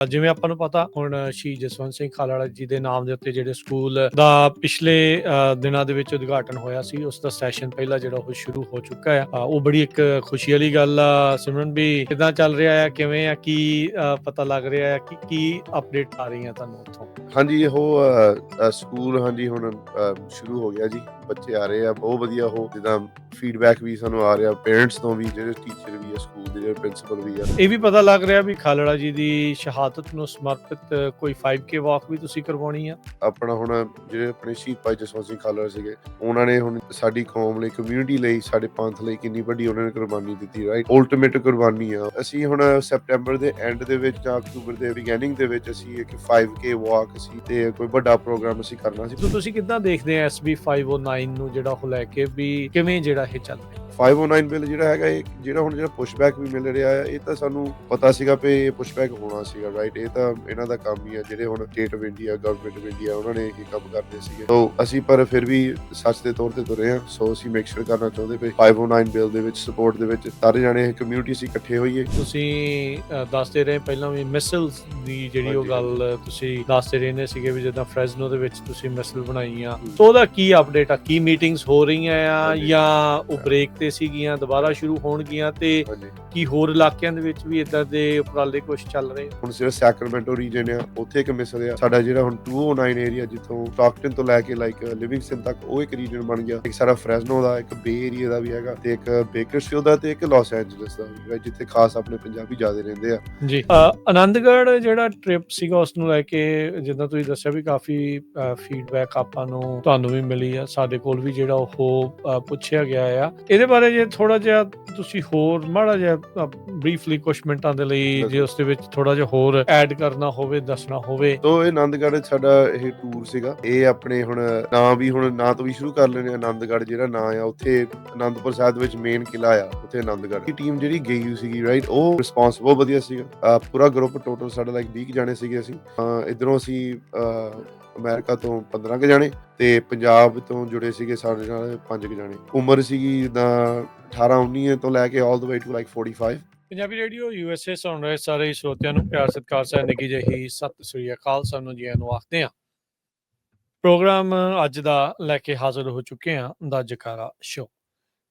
ਜਿਵੇਂ ਆਪਾਂ ਨੂੰ ਪਤਾ ਹੁਣ ਸ਼ਹੀਦ ਜਸਵੰਤ ਸਿੰਘ ਖਾਲੜਾ ਜੀ ਦੇ ਨਾਮ ਦੇ ਉੱਤੇ ਜਿਹੜੇ ਸਕੂਲ ਦਾ ਪਿਛਲੇ ਦਿਨਾਂ ਦੇ ਵਿੱਚ ਉਦਘਾਟਨ ਹੋਇਆ ਸੀ, ਉਸ ਦਾ ਸੈਸ਼ਨ ਪਹਿਲਾ ਜਿਹੜਾ ਉਹ ਸ਼ੁਰੂ ਹੋ ਚੁੱਕਾ ਆ। ਉਹ ਬੜੀ ਇੱਕ ਖੁਸ਼ੀ ਵਾਲੀ ਗੱਲ ਆ। ਸਿਮਰਨ ਵੀ ਕਿੱਦਾਂ ਚੱਲ ਰਿਹਾ ਆ, ਕਿਵੇਂ ਆ, ਕੀ ਪਤਾ ਲੱਗ ਰਿਹਾ ਆ, ਕੀ ਅਪਡੇਟ ਆ ਰਹੀਆਂ ਤੁਹਾਨੂੰ ਉੱਥੋਂ? ਹਾਂਜੀ ਉਹ ਸਕੂਲ ਹਾਂਜੀ ਹੁਣ ਸ਼ੁਰੂ ਹੋ ਗਿਆ ਜੀ। ਬੱਚੇ ਆ ਰਹੇ ਆ, ਬਹੁਤ ਵਧੀਆ। ਉਹ ਜਿੱਦਾਂ ਫੀਡਬੈਕ ਵੀ ਸਾਨੂੰ ਆ ਰਿਹਾ ਪੇਰੈਂਟਸ ਤੋਂ ਵੀ, ਜਿਹੜੇ ਟੀਚਰ ਵੀ ਆ ਸਕੂਲ ਦੇ, ਜਿਹੜੇ ਪ੍ਰਿੰਸੀਪਲ ਵੀ ਆ। ਇਹ ਵੀ ਪਤਾ ਲੱਗ ਰਿਹਾ ਵੀ ਖਾਲੜਾ ਜੀ ਦੀ ਸ਼ਹਾਦਤ ਨੂੰ ਸਮਰਪਿਤ ਕੋਈ 5K ਵਾਕ ਵੀ ਤੁਸੀਂ ਕਰਵਾਉਣੀ ਆ। ਆਪਣਾ ਹੁਣ ਜਿਹੜੇ ਆਪਣੇ ਸ਼ਹੀਦ ਭਾਈ ਜਸਵੰਤ ਸਿੰਘ ਖਾਲੜਾ ਸੀਗੇ, ਉਹਨਾਂ ਨੇ ਹੁਣ ਸਾਡੀ ਕੌਮ ਲਈ, ਕਮਿਊਨਿਟੀ ਲਈ, ਸਾਡੇ ਪੰਥ ਲਈ ਕਿੰਨੀ ਵੱਡੀ ਉਹਨਾਂ ਨੇ ਕੁਰਬਾਨੀ ਦਿੱਤੀ, ਰਾਈਟ। ਅਲਟੀਮੇਟ ਕੁਰਬਾਨੀ ਆ। ਅਸੀਂ ਹੁਣ ਸੈਪਟੈਂਬਰ ਦੇ ਐਂਡ ਦੇ ਵਿੱਚ ਜਾਂ ਅਕਤੂਬਰ ਦੇ ਬਿਗਿਨਿੰਗ ਦੇ ਵਿੱਚ ਅਸੀਂ ਇੱਕ 5K ਵਾਕ ਸੀ ਤੇ ਕੋਈ ਵੱਡਾ ਪ੍ਰੋਗਰਾਮ ਅਸੀਂ ਕਰਨਾ ਸੀ। ਤੁਸੀਂ ਕਿੱਦਾਂ ਦੇਖਦੇ ਆ SB 509 ਨੂੰ ਜਿਹੜਾ ਉਹ ਲੈ ਕੇ ਵੀ ਕਿਵੇਂ ਜਿਹੜਾ ਇਹ ਚੱਲ ਰਿਹਾ? 509 ਬਿੱਲ ਜਿਹੜਾ ਹੈਗਾ, ਇਹ ਜਿਹੜਾ ਪੁਸ਼ਬੈਕ ਵੀ ਮਿਲ ਰਿਹਾ ਹੈ, ਇਹ ਤਾਂ ਸਾਨੂੰ ਪਤਾ ਸੀਗਾ ਵੀ ਇਹ ਪੁਸ਼ਬੈਕ ਹੋਣਾ ਸੀਗਾ, ਰਾਈਟ। ਇਹ ਤਾਂ ਇਹਨਾਂ ਦਾ ਕੰਮ ਹੀ ਆ, ਜਿਹੜੇ ਹੁਣ state of India, government of India, ਉਹਨਾਂ ਨੇ ਇਹ ਕੰਮ ਕਰਦੇ ਸੀਗੇ। ਸੋ ਅਸੀਂ ਪਰ ਫਿਰ ਵੀ ਸੱਚ ਦੇ ਤੌਰ ਤੇ ਤੁਰੇ ਹਾਂ। ਸੋ ਅਸੀਂ ਮੇਕ ਸ਼ੋਰ ਕਰਨਾ ਚਾਹੁੰਦੇ ਪਏ 509 ਬਿੱਲ ਦੇ ਵਿੱਚ ਸਪੋਰਟ ਦੇ ਵਿੱਚ ਸਾਰੇ ਜਾਣੇ ਕਮਿਊਨਿਟੀ ਅਸੀਂ ਇਕੱਠੇ ਹੋਈਏ। ਤੁਸੀਂ ਦੱਸਦੇ ਰਹੇ ਪਹਿਲਾਂ ਵੀ ਮਿਸਲਸ ਦੀ ਜਿਹੜੀ ਉਹ ਗੱਲ ਤੁਸੀਂ ਦੱਸਦੇ ਰਹਿੰਦੇ ਸੀਗੇ ਵੀ ਜਿੱਦਾਂ ਫ੍ਰੈਜ਼ਨੋ ਦੇ ਵਿੱਚ ਤੁਸੀਂ ਮਿਸਲ ਬਣਾਈ ਆ, ਤਾਂ ਉਹਦਾ ਕੀ ਅਪਡੇਟ ਆ? ਕੀ ਮੀਟਿੰਗਸ ਹੋ ਰਹੀਆਂ ਆ ਜਾਂ ਉਹ ਬ੍ਰੇਕ ਤੇ ਸੀਗੀਆਂ, ਦੁਬਾਰਾ ਸ਼ੁਰੂ ਹੋਣਗੀਆਂ? ਤੇ ਕੀ ਹੋਰ ਇਲਾਕਿਆਂ ਦੇ ਵਿੱਚ ਵੀ ਇਦਾਂ ਦੇ ਉਪਰਾਲੇ ਕੁਝ ਚੱਲ ਰਹੇ? ਹੁਣ ਸਿਰਫ ਸੈਕਰਾਮੈਂਟੋ ਰੀਜਨ ਆ, ਉੱਥੇ ਇੱਕ ਮਿਸਲ ਆ। ਸਾਡਾ ਜਿਹੜਾ ਹੁਣ 209 ਏਰੀਆ, ਜਿੱਥੋਂ ਸਟਾਕਟਨ ਤੋਂ ਲੈ ਕੇ ਲਾਈਕ ਲਿਵਿੰਗਸਟਨ ਤੱਕ, ਉਹ ਇੱਕ ਰੀਜਨ ਬਣ ਗਿਆ। ਇੱਕ ਸਾਰਾ ਫ੍ਰੈਜ਼ਨੋ ਦਾ, ਇੱਕ ਬੇ ਏਰੀਆ ਦਾ ਵੀ ਹੈਗਾ, ਤੇ ਇੱਕ ਬੇਕਰਸਫੀਲਡ ਦਾ, ਤੇ ਇੱਕ ਲਾਸ ਐਂਜਲਸ ਦਾ ਵੀ, ਜਿੱਥੇ ਖਾਸ ਆਪਣੇ ਪੰਜਾਬੀ ਜ਼ਿਆਦਾ ਰਹਿੰਦੇ ਆ ਜੀ। ਆਨੰਦਗੜ੍ਹ ਜਿਹੜਾ ਟ੍ਰਿਪ ਸੀਗਾ, ਉਸ ਨੂੰ ਲੈ ਕੇ ਜਿੱਦਾਂ ਤੁਸੀਂ ਦੱਸਿਆ ਵੀ ਕਾਫੀ ਫੀਡਬੈਕ ਆਪਾਂ ਨੂੰ, ਤੁਹਾਨੂੰ ਵੀ ਮਿਲੀ ਆ, ਸਾਡੇ ਕੋਲ ਵੀ ਜਿਹੜਾ ਉਹ ਪੁੱਛਿਆ ਗਿਆ ਆ। ਇਹਦੇ ਬਾਰੇ ਜੇ ਥੋੜਾ ਜਿਹਾ ਤੁਸੀਂ ਹੋਰ ਮਾੜਾ ਜਿਹਾ ਬਰੀਫਲੀ ਕੁਝ ਮਿੰਟਾਂ ਦੇ ਲਈ, ਜੇ ਉਸ ਦੇ ਵਿੱਚ ਥੋੜਾ ਜਿਹਾ ਹੋਰ ਐਡ ਕਰਨਾ ਹੋਵੇ, ਦੱਸਣਾ ਹੋਵੇ। ਤੋ ਇਹ ਆਨੰਦਗੜ੍ਹ ਸਾਡਾ ਇਹ ਟੂਰ ਸੀਗਾ। ਇਹ ਆਪਣੇ ਹੁਣ ਨਾਂ ਤੋਂ ਵੀ ਸ਼ੁਰੂ ਕਰ ਲੈਣੇ। ਆਨੰਦਗੜ੍ਹ ਜਿਹੜਾ ਨਾਂ ਆ, ਉੱਥੇ ਅਨੰਦਪੁਰ ਸਾਹਿਬ ਵਿੱਚ ਮੇਨ ਕਿਲਾ ਆ, ਉੱਥੇ ਆਨੰਦਗੜ੍ਹ ਦੀ ਟੀਮ ਜਿਹੜੀ ਗਈ ਸੀਗੀ, ਰਾਈਟ। ਉਹ ਰਿਸਪੌਂਸ ਬਹੁਤ ਵਧੀਆ ਸੀਗਾ। ਪੂਰਾ ਗਰੁੱਪ ਟੋਟਲ ਸਾਡਾ ਲਾਈਕ 20 ਜਾਣੇ ਸੀਗੇ। ਅਸੀਂ ਇੱਧਰੋਂ ਅਸੀਂ ਅਮਰੀਕਾ ਤੋਂ 15 ਕੁ ਜਾਣੇ, ਤੇ ਪੰਜਾਬ ਤੋਂ ਜੁੜੇ ਸੀਗੇ ਸਾਡੇ ਨਾਲ 5 ਕੁ ਜਾਣੇ। ਉਮਰ ਸੀਗੀ ਜਿੱਦਾਂ 18-19 ਤੋਂ ਲੈ ਕੇ all the way to like 45। Punjabi radio USA ਸੁਣ ਰਹੇ ਸਾਰੇ ਸਰੋਤਿਆਂ ਨੂੰ ਪਿਆਰ ਸਤਿਕਾਰ ਸਹਿ ਨਿੱਘੀ ਜਿਹੀ ਸਤਿ ਸ੍ਰੀ ਅਕਾਲ। ਸਾਨੂੰ ਜੀ ਨੂੰ ਆਖਦੇ ਹਾਂ। ਪ੍ਰੋਗਰਾਮ ਅੱਜ ਦਾ ਲੈ ਕੇ ਹਾਜ਼ਰ ਹੋ ਚੁੱਕੇ ਹਾਂ, ਦਾ ਜਕਾਰਾ ਸ਼ੋ।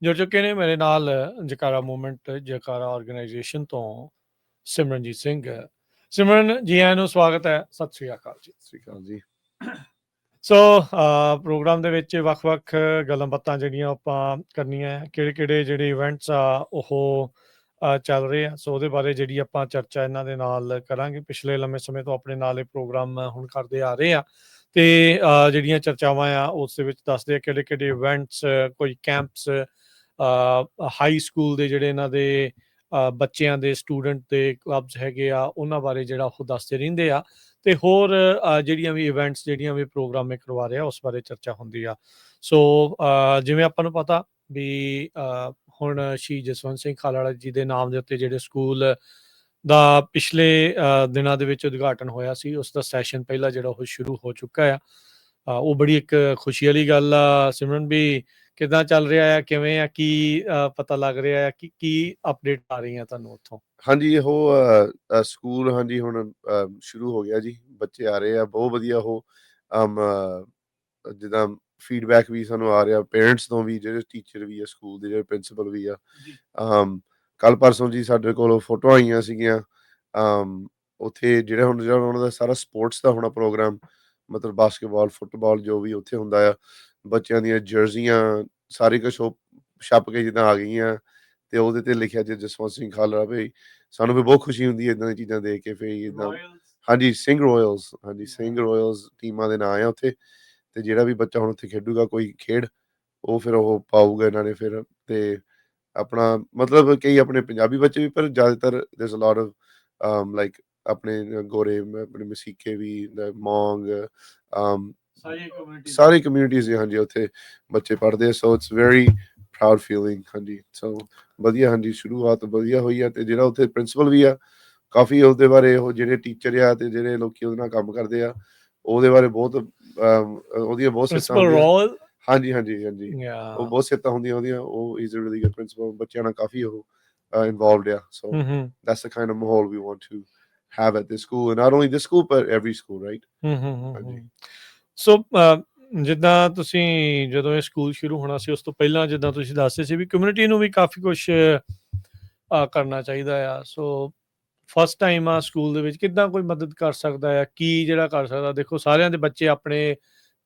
ਜੁੜ ਚੁੱਕੇ ਨੇ ਮੇਰੇ ਨਾਲ ਜਕਾਰਾ ਮੂਵਮੈਂਟ, ਜਕਾਰਾ ਆਰਗੇਨਾਈਜੇਸ਼ਨ ਤੋਂ ਸਿਮਰਨਜੀਤ ਸਿੰਘ। ਸਿਮਰਨ ਜੀ, ਆਇਆਂ ਨੂੰ ਸਵਾਗਤ ਹੈ। ਸਤਿ ਸ੍ਰੀ ਅਕਾਲ ਜੀ। ਸਤਿ ਸ੍ਰੀ ਅਕਾਲ ਜੀ। ਸੋ ਪ੍ਰੋਗਰਾਮ ਦੇ ਵਿੱਚ ਵੱਖ-ਵੱਖ ਗੱਲਾਂ ਬਾਤਾਂ ਜਿਹੜੀਆਂ ਆਪਾਂ ਕਰਨੀਆਂ, ਕਿਹੜੇ ਜਿਹੜੇ ਇਵੈਂਟਸ ਆ ਉਹ ਚੱਲ ਰਹੇ ਆ, ਸੋ ਉਹਦੇ ਬਾਰੇ ਜਿਹੜੀ ਆਪਾਂ ਚਰਚਾ ਇਹਨਾਂ ਦੇ ਨਾਲ ਕਰਾਂਗੇ। ਪਿਛਲੇ ਲੰਮੇ ਸਮੇਂ ਤੋਂ ਆਪਣੇ ਨਾਲ ਇਹ ਪ੍ਰੋਗਰਾਮ ਹੁਣ ਕਰਦੇ ਆ ਰਹੇ ਆ, ਤੇ ਜਿਹੜੀਆਂ ਚਰਚਾਵਾਂ ਆ ਉਸ ਦੇ ਵਿੱਚ ਦੱਸਦੇ ਆ ਕਿਹੜੇ ਇਵੈਂਟਸ, ਕੋਈ ਕੈਂਪਸ, ਹਾਈ ਸਕੂਲ ਦੇ ਜਿਹੜੇ ਇਹਨਾਂ ਦੇ ਬੱਚਿਆਂ ਦੇ, ਸਟੂਡੈਂਟ ਦੇ ਕਲੱਬਸ ਹੈਗੇ ਆ, ਉਹਨਾਂ ਬਾਰੇ ਜਿਹੜਾ ਉਹ ਦੱਸਦੇ ਰਹਿੰਦੇ ਆ, ਤੇ ਹੋਰ ਜਿਹੜੀਆਂ ਵੀ ਇਵੈਂਟਸ, ਜਿਹੜੀਆਂ ਵੀ ਪ੍ਰੋਗਰਾਮ ਕਰਵਾ ਰਿਹਾ, ਉਸ ਬਾਰੇ ਚਰਚਾ ਹੁੰਦੀ ਆ। ਸੋ ਜਿਵੇਂ ਆਪਾਂ ਨੂੰ ਪਤਾ ਵੀ ਹੁਣ ਸ਼ਹੀਦ ਜਸਵੰਤ ਸਿੰਘ ਖਾਲੜਾ ਜੀ ਦੇ ਨਾਮ ਦੇ ਉੱਤੇ ਜਿਹੜੇ ਸਕੂਲ ਦਾ ਪਿਛਲੇ ਦਿਨਾਂ ਦੇ ਵਿੱਚ ਉਦਘਾਟਨ ਹੋਇਆ ਸੀ, ਉਸ ਦਾ ਸੈਸ਼ਨ ਪਹਿਲਾ ਜਿਹੜਾ ਉਹ ਸ਼ੁਰੂ ਹੋ ਚੁੱਕਾ ਆ। ਉਹ ਬੜੀ ਇੱਕ ਖੁਸ਼ੀ ਵਾਲੀ ਗੱਲ ਆ। ਸਿਮਰਨ ਵੀ ਕਿੱਦਾਂ ਚੱਲ ਰਿਹਾ ਆ, ਕਿਵੇਂ ਆ, ਕੀ ਪਤਾ ਲੱਗ ਰਿਹਾ ਆ, ਕੀ ਅਪਡੇਟ ਆ ਰਹੀਆਂ ਤੁਹਾਨੂੰ ਉੱਥੋਂ? ਹਾਂਜੀ ਉਹ ਸਕੂਲ ਹਾਂਜੀ ਹੁਣ ਸ਼ੁਰੂ ਹੋ ਗਿਆ ਜੀ। ਬੱਚੇ ਆ ਰਹੇ ਆ, ਬਹੁਤ ਵਧੀਆ। ਉਹ ਜਿੱਦਾਂ ਫੀਡਬੈਕ ਵੀ ਸਾਨੂੰ ਆ ਰਿਹਾ ਪੇਰੈਂਟਸ ਤੋਂ ਵੀ, ਜਿਹੜੇ ਟੀਚਰ ਵੀ ਆ ਸਕੂਲ ਦੇ, ਜਿਹੜੇ ਪ੍ਰਿੰਸੀਪਲ ਵੀ ਆ। ਕੱਲ ਪਰਸੋਂ ਜੀ ਸਾਡੇ ਕੋਲ ਫੋਟੋਆਂ ਆਈਆਂ ਸੀਗੀਆਂ। ਉੱਥੇ ਜਿਹੜਾ ਉਹਨਾਂ ਦਾ ਸਾਰਾ ਸਪੋਰਟਸ ਦਾ ਹੋਣਾ ਪ੍ਰੋਗਰਾਮ, ਮਤਲਬ ਬਾਸਕਟਬਾਲ, ਫੁੱਟਬਾਲ, ਜੋ ਵੀ ਉੱਥੇ ਹੁੰਦਾ ਆ। ਬੱਚਿਆਂ ਦੀਆਂ ਜਰਸੀਆਂ ਸਾਰੀ ਕੁਛ ਉਹ ਛਪ ਕੇ ਜਿੱਦਾਂ ਆ ਗਈਆਂ, ਤੇ ਉਹਦੇ ਤੇ ਲਿਖਿਆ ਜੀ ਜਸਵੰਤ ਸਿੰਘ ਖਾਲੜਾ। ਭਈ ਸਾਨੂੰ ਵੀ ਬਹੁਤ ਖੁਸ਼ੀ ਹੁੰਦੀ ਹੈ ਇੱਦਾਂ ਦੀਆਂ ਚੀਜ਼ਾਂ ਦੇਖ ਕੇ। ਫਿਰ ਇੱਦਾਂ ਹਾਂਜੀ ਸਿੰਘ ਰੋਇਲਸ, ਹਾਂਜੀ ਸਿੰਘ ਰੋਇਲਸ ਟੀਮਾਂ ਦੇ ਨਾਂ ਆ ਉੱਥੇ। ਤੇ ਜਿਹੜਾ ਵੀ ਬੱਚਾ ਹੁਣ ਉੱਥੇ ਖੇਡੂਗਾ ਕੋਈ ਖੇਡ, ਉਹ ਫਿਰ ਉਹ ਪਾਊਗਾ ਇਹਨਾਂ ਨੇ ਫਿਰ। ਤੇ ਆਪਣਾ ਮਤਲਬ ਕਈ ਆਪਣੇ ਪੰਜਾਬੀ ਬੱਚੇ ਵੀ, ਪਰ ਜ਼ਿਆਦਾਤਰ ਦੇਅਰਸ ਅ ਲੋਟ ਆਫ ਲਾਈਕ ਆਪਣੇ ਗੋਰੇ, ਆਪਣੇ ਮਸੀਕੇ ਵੀ, ਮੌਂਗ, ਸਾਰੀ ਕਮਿਊਨਿਟੀਜ਼ ਹਾਂਜੀ ਉੱਥੇ ਬੱਚੇ ਪੜ੍ਹਦੇ ਆ। So it's very proud feeling. ਹਾਂਜੀ ਸੋ ਵਧੀਆ, ਹਾਂਜੀ ਸ਼ੁਰੂਆਤ ਵਧੀਆ ਹੋਈ ਆ। ਤੇ ਜਿਹੜਾ ਉੱਥੇ ਪ੍ਰਿੰਸੀਪਲ ਵੀ ਆ, ਕਾਫੀ ਉਹਦੇ ਬਾਰੇ, ਉਹ ਜਿਹੜੇ ਟੀਚਰ ਆ ਤੇ ਜਿਹੜੇ ਲੋਕੀ ਉਹਦੇ ਨਾਲ ਕੰਮ ਕਰਦੇ ਆ, ਉਹਦੇ ਬਾਰੇ ਬਹੁਤ ਉਹਦੀਆਂ ਬਹੁਤ ਸਿਫਤਾਂ ਹੁੰਦੀਆਂ। ਹਾਂਜੀ ਹਾਂਜੀ ਹਾਂਜੀ ਉਹ ਬਹੁਤ ਸਿਫਤਾਂ ਹੁੰਦੀਆਂ ਉਹਦੀਆਂ। ਉਹ is a really good principal. ਬੱਚਿਆਂ ਨਾਲ ਕਾਫੀ ਉਹ ਇਨਵੋਲਵਡ ਆ। So that's the kind of ਮਾਹੌਲ ਵੀ want to have at this school, and not only this school but every school, right? ਹਾਂਜੀ ਸੋ ਜਿੱਦਾਂ ਤੁਸੀਂ ਜਦੋਂ ਇਹ ਸਕੂਲ ਸ਼ੁਰੂ ਹੋਣਾ ਸੀ ਉਸ ਤੋਂ ਪਹਿਲਾਂ ਜਿੱਦਾਂ ਤੁਸੀਂ ਦੱਸਦੇ ਸੀ ਵੀ ਕਮਿਊਨਿਟੀ ਨੂੰ ਵੀ ਕਾਫੀ ਕੁਛ ਕਰਨਾ ਚਾਹੀਦਾ ਆ। ਸੋ ਫਸਟ ਟਾਈਮ ਆ ਸਕੂਲ ਦੇ ਵਿੱਚ ਕਿੱਦਾਂ ਕੋਈ ਮਦਦ ਕਰ ਸਕਦਾ ਆ, ਕੀ ਜਿਹੜਾ ਕਰ ਸਕਦਾ? ਦੇਖੋ ਸਾਰਿਆਂ ਦੇ ਬੱਚੇ ਆਪਣੇ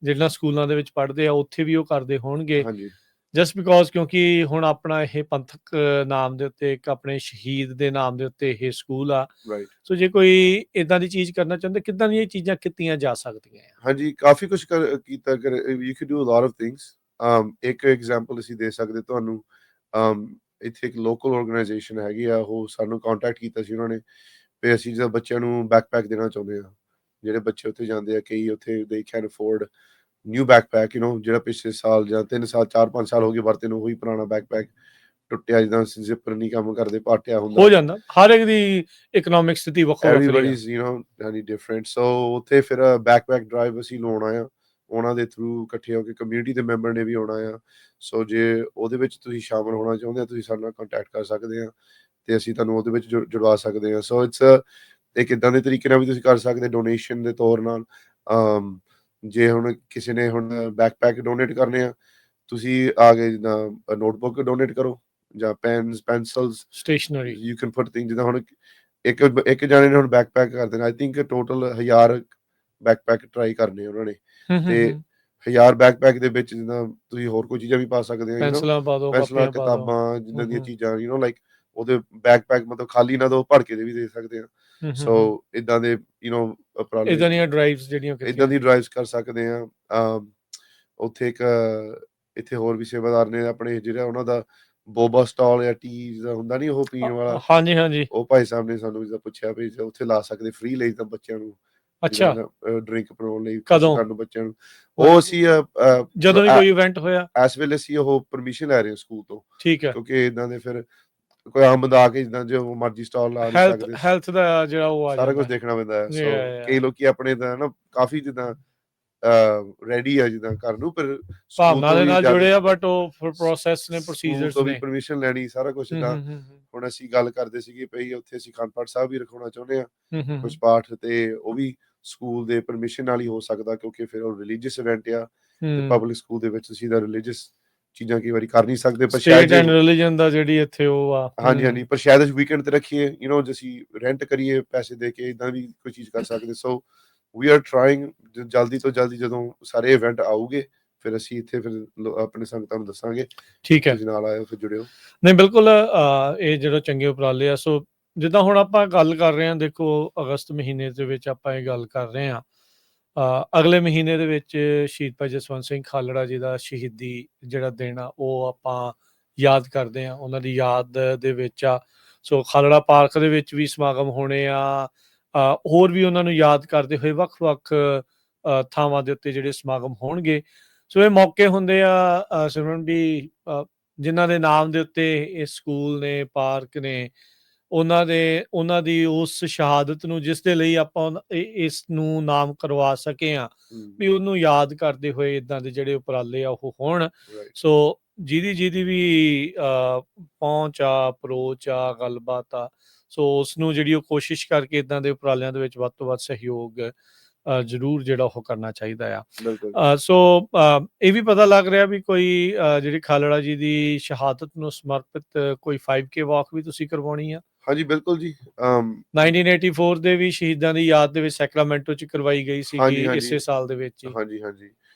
ਜਿਹਨਾਂ ਸਕੂਲਾਂ ਦੇ ਵਿੱਚ ਪੜ੍ਹਦੇ ਆ ਉੱਥੇ ਵੀ ਉਹ ਕਰਦੇ ਹੋਣਗੇ, ਹਾਂਜੀ ਜਸਟ ਬਿਕੋਜ਼ ਕਿਉਂਕਿ ਹੁਣ ਆਪਣਾ ਇਹ ਪੰਥਕ ਨਾਮ ਦੇ ਉੱਤੇ ਇੱਕ ਆਪਣੇ ਸ਼ਹੀਦ ਦੇ ਨਾਮ ਦੇ ਉੱਤੇ ਇਹ ਸਕੂਲ ਆ। ਰਾਈਟ ਸੋ ਜੇ ਕੋਈ ਇਦਾਂ ਦੀ ਚੀਜ਼ ਕਰਨਾ ਚਾਹੁੰਦੇ ਕਿੱਦਾਂ ਦੀਆਂ ਇਹ ਚੀਜ਼ਾਂ ਕੀਤੀਆਂ ਜਾ ਸਕਦੀਆਂ ਆ? ਹਾਂਜੀ ਕਾਫੀ ਕੁਝ ਕੀਤਾ ਕਰ you can do a lot of things. ਇੱਕ ਐਗਜ਼ਾਮਪਲ ਅਸੀਂ ਦੇ ਸਕਦੇ ਤੁਹਾਨੂੰ। um, ਇੱਥੇ ਇੱਕ ਲੋਕਲ ਆਰਗੇਨਾਈਜੇਸ਼ਨ ਹੈਗੀ ਆ, ਉਹ ਸਾਨੂੰ ਕੰਟੈਕਟ ਕੀਤਾ ਸੀ ਉਹਨਾਂ ਨੇ ਵੀ ਅਸੀਂ ਜਦੋਂ ਬੱਚਿਆਂ ਨੂੰ ਬੈਕਪੈਕ ਦੇਣਾ ਚਾਹੁੰਦੇ ਆ। ਜਿਹੜੇ ਬੱਚੇ ਉੱਥੇ ਜਾਂਦੇ ਆ, ਕਈ ਉੱਥੇ they can afford new backpack, ਜਿਹੜਾ ਪਿਛਲੇ ਸਾਲ ਜਾਂ 3 ਸਾਲ 4-5 ਸਾਲ ਹੋ ਗਏ ਵਰਤੇ ਨੂੰ, ਉਹੀ ਪੁਰਾਣਾ ਬੈਕਪੈਕ ਟੁੱਟਿਆ, ਜਿੱਦਾਂ ਜ਼ਿਪਰ ਨਹੀਂ ਕੰਮ ਕਰਦੇ, ਪਾਟਿਆ ਹੋ ਹੁੰਦਾ। ਜਾਂਦਾ, ਹਰ ਇੱਕ ਦੀ ਇਕਨੋਮਿਕ ਸਥਿਤੀ ਵੱਖੋ ਵੱਖਰੀ ਆ। ਐਵਰੀਬਾਡੀਜ਼ ਹਾਂਜੀ ਡਿਫਰੈਂਟ। ਸੋ ਉੱਥੇ ਫਿਰ ਬੈਕਪੈਕ ਡਰਾਈਵ ਅਸੀਂ ਲਾਉਣਾ ਆ, ਉਹਨਾਂ ਦੇ ਥਰੂ ਇਕੱਠੇ ਹੋ ਕੇ ਕਮਿਊਨਿਟੀ ਦੇ ਮੈਂਬਰ ਨੇ ਵੀ ਆਉਣਾ ਆ। ਸੋ ਜੇ ਉਹਦੇ ਵਿੱਚ ਤੁਸੀਂ ਸ਼ਾਮਲ ਹੋਣਾ ਚਾਹੁੰਦੇ ਆ, ਤੁਸੀਂ ਸਾਡੇ ਨਾਲ ਕੰਟੈਕਟ ਕਰ ਸਕਦੇ ਆ ਤੇ ਅਸੀਂ ਤੁਹਾਨੂੰ ਉਹਦੇ ਵਿੱਚ ਜੁੜਵਾ ਸਕਦੇ ਆ। ਸੋ ਇਟਸ ਇੱਕ ਇੱਦਾਂ ਦੇ ਤਰੀਕੇ ਨਾਲ ਵੀ ਤੁਸੀਂ ਕਰ ਸਕਦੇ ਡੋਨੇਸ਼ਨ ਦੇ ਤੌਰ ਨਾਲ। ਜੇ ਹੁਣ ਕਿਸੇ ਨੇ ਹੁਣ ਬੈਕਪੈਕ ਡੋਨੇਟ ਕਰਨੇ ਆ, ਤੁਸੀਂ ਆ ਕੇ ਜਿੱਦਾਂ ਨੋਟਬੁੱਕ ਡੋਨੇਟ ਕਰੋ ਜਾਂ pens pencils, stationery. You can put thing. ਜਿੱਦਾਂ ਹੁਣ ਇੱਕ ਇੱਕ ਜਾਣੇ ਨੇ ਹੁਣ ਬੈਕਪੈਕ ਕਰ ਦੇਣਾ, I think total 1000 backpack try ਕਰਨੇ ਉਹਨਾਂ ਨੇ, ਤੇ 1000 ਬੈਕਪੈਕ ਦੇ ਵਿੱਚ ਜਿੱਦਾਂ ਤੁਸੀਂ ਹੋਰ ਕੋਈ ਚੀਜ਼ਾਂ ਵੀ ਪਾ ਸਕਦੇ ਆ, ਪੈਨਸਲਾਂ ਪਾ ਦੋ, ਪੈਨਸਲਾਂ, ਕਾਪੀਆਂ ਪਾ ਦੋ। ਕਿਤਾਬਾਂ, ਜਿੱਦਾਂ ਦੀਆਂ ਚੀਜ਼ਾਂ, ਲਾਈਕ ਉਹਦੇ ਬੈਕਪੈਕ ਮਤਲਬ ਖਾਲੀ ਨਾ ਦੋ, ਭਰ ਕੇ ਦੇ ਵੀ ਦੇ ਸਕਦੇ ਆ। ਸੋ ਇਦਾਂ ਦੇ ਉਪਰਾਲੇ, ਇਦਾਂ ਦੀਆਂ ਡਰਾਈਵਸ ਜਿਹੜੀਆਂ ਇਦਾਂ ਕੀਤੀਆਂ ਦੀ ਡਰਾਈਵਸ ਕਰ ਸਕਦੇ ਆ। ਉੱਥੇ ਇੱਕ ਇੱਥੇ ਹੋਰ ਵੀ ਸੇਵਾਦਾਰ ਨੇ ਆਪਣੇ, ਜਿਹੜਾ ਉਹਨਾਂ ਦਾ ਬੋਬਾ ਸਟਾਲ ਜਾਂ ਟੀ ਦਾ ਹੁੰਦਾ ਨਹੀਂ, ਉਹ ਪੀਣ ਵਾਲਾ, ਹਾਂਜੀ ਹਾਂਜੀ। ਉਹ ਭਾਈ ਸਾਹਿਬ ਨੇ ਸਾਨੂੰ ਜਿੱਦਾਂ ਪੁੱਛਿਆ ਵੀ ਉੱਥੇ ਲਾ ਸਕਦੇ ਫ੍ਰੀ ਲਈ ਤਾਂ ਬੱਚਿਆਂ ਨੂੰ, ਅੱਛਾ, ਜਿੱਦਾਂ ਡਰਿੰਕ ਬਣਾਉਣ ਲਈ, ਖੁਸ਼ ਕਦੋਂ? ਕਰਨ ਨੂੰ ਬੱਚਿਆਂ ਨੂੰ। ਉਹ ਅਸੀਂ ਜਦੋਂ ਵੀ ਕੋਈ ਇਵੈਂਟ ਹੋਇਆ? ਇਸ ਵੇਲੇ ਅਸੀਂ ਉਹ ਪਰਮਿਸ਼ਨ ਲੈ ਰਹੇ ਹਾਂ ਸਕੂਲ ਤੋਂ, ਠੀਕ ਹੈ। ਕਿਉਂਕਿ ਇਦਾਂ ਦੇ ਫਿਰ ਕੋਈ ਆਮ ਬੰਦਾ ਆ ਕੇ ਜਿੱਦਾਂ ਜੋ ਮਰਜ਼ੀ ਸਟਾਲ ਲਾ ਨਹੀਂ ਹੈਲਥ ਸਕਦੇ, ਹੈਲਥ ਦਾ ਜਿਹੜਾ ਉਹ ਆ ਸਾਰਾ ਕੁਝ ਜਾਂਦਾ। ਦੇਖਣਾ ਪੈਂਦਾ ਹੈ। ਸੋ ਕਈ ਯਾ ਲੋਕੀ ਆਪਣੇ ਤਾਂ ਨਾ ਕਾਫੀ ਜਿੱਦਾਂ ਰੈਡੀ ਆ ਜਿੱਦਾਂ ਕਰਨ ਨੂੰ, ਪਰ ਸਕੂਲ ਭਾਵਨਾ ਤੋਂ ਦੇ ਵੀ ਨਾਲ ਜਦ ਜੁੜੇ ਆ, ਬਟ ਉਹ ਪ੍ਰੋਸੈਸ ਨੇ, ਸਕੂਲ ਪ੍ਰੋਸੀਜਰਸ ਤੋਂ ਵੀ ਨੇ। ਪਰਮਿਸ਼ਨ ਲੈਣੀ, ਸਾਰਾ ਕੁਝ ਜਿੱਦਾਂ ਹੁਣ ਅਸੀਂ ਗੱਲ ਕਰਦੇ ਸੀਗੇ ਪਈ ਉੱਥੇ ਅਸੀਂ ਅਖੰਡ ਪਾਠ ਸਾਹਿਬ ਵੀ ਰਖਾਉਣਾ ਚਾਹੁੰਦੇ ਆ, ਕੁਝ ਪਾਠ, ਤੇ ਉਹ ਵੀ ਸਕੂਲ ਦੇ ਪਰਮਿਸ਼ਨ ਨਾਲ ਹੀ ਹੋ ਸਕਦਾ, ਕਿਉਂਕਿ ਫਿਰ ਉਹ ਰਿਲੀਜੀਅਸ ਇਵੈਂਟ ਆ ਤੇ ਪਬਲਿਕ ਸਕੂਲ ਦੇ ਵਿੱਚ ਅਸੀਂ ਦਾ ਰਿਲੀਜੀਅਸ ਚੀਜ਼ਾਂ ਕਈ ਵਾਰੀ ਕਰ ਨਹੀਂ ਸਕਦੇ। ਪਰ ਸ਼ਾਇਦ ਸਟੇਟ ਐਂਡ ਰਿਲੀਜਨ ਦਾ ਜਿਹੜੀ ਇੱਥੇ ਉਹ ਆ। ਹਾਂਜੀ ਹਾਂਜੀ, ਪਰ ਸ਼ਾਇਦ ਅਸੀਂ ਵੀਕਐਂਡ ਤੇ ਰੱਖੀਏ, ਜੇ ਅਸੀਂ ਰੈਂਟ ਕਰੀਏ ਪੈਸੇ ਦੇ ਕੇ, ਇਦਾਂ ਵੀ ਕੋਈ ਚੀਜ਼ ਕਰ ਸਕਦੇ। ਸੋ ਵੀ ਆਰ ਟਰਾਈਂਗ, ਜਲਦੀ ਤੋਂ ਜਲਦੀ ਜਦੋਂ ਸਾਰੇ ਇਵੈਂਟ ਆਉਗੇ ਫਿਰ ਅਸੀਂ ਇੱਥੇ ਫਿਰ ਆਪਣੇ ਸੰਗਤਾਂ ਨੂੰ ਦੱਸਾਂਗੇ, ਠੀਕ ਹੈ। ਤੁਸੀਂ ਨਾਲ ਆਇਓ, ਫਿਰ ਜੁੜਿਓ। ਨਹੀਂ ਬਿਲਕੁਲ, ਇਹ ਜਿਹੜਾ ਚੰਗੇ ਉਪਰਾਲੇ ਆ। ਸੋ ਜਿੱਦਾਂ ਹੁਣ ਆਪਾਂ ਗੱਲ ਕਰ ਰਹੇ ਹਾਂ, ਦੇਖੋ ਅਗਸਤ ਮਹੀਨੇ ਦੇ ਵਿੱਚ ਆਪਾਂ ਇਹ ਗੱਲ ਕਰ ਰਹੇ ਹਾਂ, ਅਗਲੇ ਮਹੀਨੇ ਦੇ ਵਿੱਚ ਸ਼ਹੀਦ ਭਾਈ ਜਸਵੰਤ ਸਿੰਘ ਖਾਲੜਾ ਜੀ ਦਾ ਸ਼ਹੀਦੀ ਜਿਹੜਾ ਦਿਨ ਆ ਉਹ ਆਪਾਂ ਯਾਦ ਕਰਦੇ ਹਾਂ, ਉਹਨਾਂ ਦੀ ਯਾਦ ਦੇ ਵਿੱਚ ਆ। ਸੋ ਖਾਲੜਾ ਪਾਰਕ ਦੇ ਵਿੱਚ ਵੀ ਸਮਾਗਮ ਹੋਣੇ ਆ, ਹੋਰ ਵੀ ਉਹਨਾਂ ਨੂੰ ਯਾਦ ਕਰਦੇ ਹੋਏ ਵੱਖ-ਵੱਖ ਥਾਵਾਂ ਦੇ ਉੱਤੇ ਜਿਹੜੇ ਸਮਾਗਮ ਹੋਣਗੇ। ਸੋ ਇਹ ਮੌਕੇ ਹੁੰਦੇ ਆ ਸਿਮਰਨ ਵੀ, ਜਿਨ੍ਹਾਂ ਦੇ ਨਾਮ ਦੇ ਉੱਤੇ ਇਹ ਸਕੂਲ ਨੇ, ਪਾਰਕ ਨੇ, ਉਹਨਾਂ ਦੀ ਉਸ ਸ਼ਹਾਦਤ ਨੂੰ, ਜਿਸ ਦੇ ਲਈ ਆਪਾਂ ਇਸ ਨੂੰ ਨਾਮ ਕਰਵਾ ਸਕੇ ਆ, ਵੀ ਉਹਨੂੰ ਯਾਦ ਕਰਦੇ ਹੋਏ ਇਦਾਂ ਦੇ ਜਿਹੜੇ ਉਪਰਾਲੇ ਆ ਉਹ ਹੋਣ। ਸੋ ਜਿਹਦੀ ਵੀ ਪਹੁੰਚ ਆ, ਅਪਰੋਚ ਆ, ਗੱਲਬਾਤ ਆ, ਸੋ ਉਸ ਨੂੰ ਜਿਹੜੀ ਉਹ ਕੋਸ਼ਿਸ਼ ਕਰਕੇ ਇਦਾਂ ਦੇ ਉਪਰਾਲਿਆਂ ਦੇ ਵਿੱਚ ਵੱਧ ਤੋਂ ਵੱਧ ਸਹਿਯੋਗ ਜ਼ਰੂਰ ਜਿਹੜਾ ਉਹ ਕਰਨਾ ਚਾਹੀਦਾ ਆ। ਸੋ ਇਹ ਵੀ ਪਤਾ ਲੱਗ ਰਿਹਾ ਵੀ ਕੋਈ ਜਿਹੜੀ ਖਾਲੜਾ ਜੀ ਦੀ ਸ਼ਹਾਦਤ ਨੂੰ ਸਮਰਪਿਤ ਕੋਈ 5K ਵਾਕ ਵੀ ਤੁਸੀਂ ਕਰਵਾਉਣੀ ਆ। ਹਾਂਜੀ ਬਿਲਕੁਲ ਜੀ। 1984 ਦੇ ਵੀ ਸ਼ਹੀਦਾਂ ਦੀ ਯਾਦ ਦੇ ਵਿੱਚ ਸੈਕਰਾਮੈਂਟੋ ਚ ਕਰਵਾਈ ਗਈ ਸੀਗੀ, ਹਾਂਜੀ ਇਸੇ ਸਾਲ ਦੇ ਵਿੱਚ ਹੀ। ਹਾਂਜੀ ਹਾਂਜੀ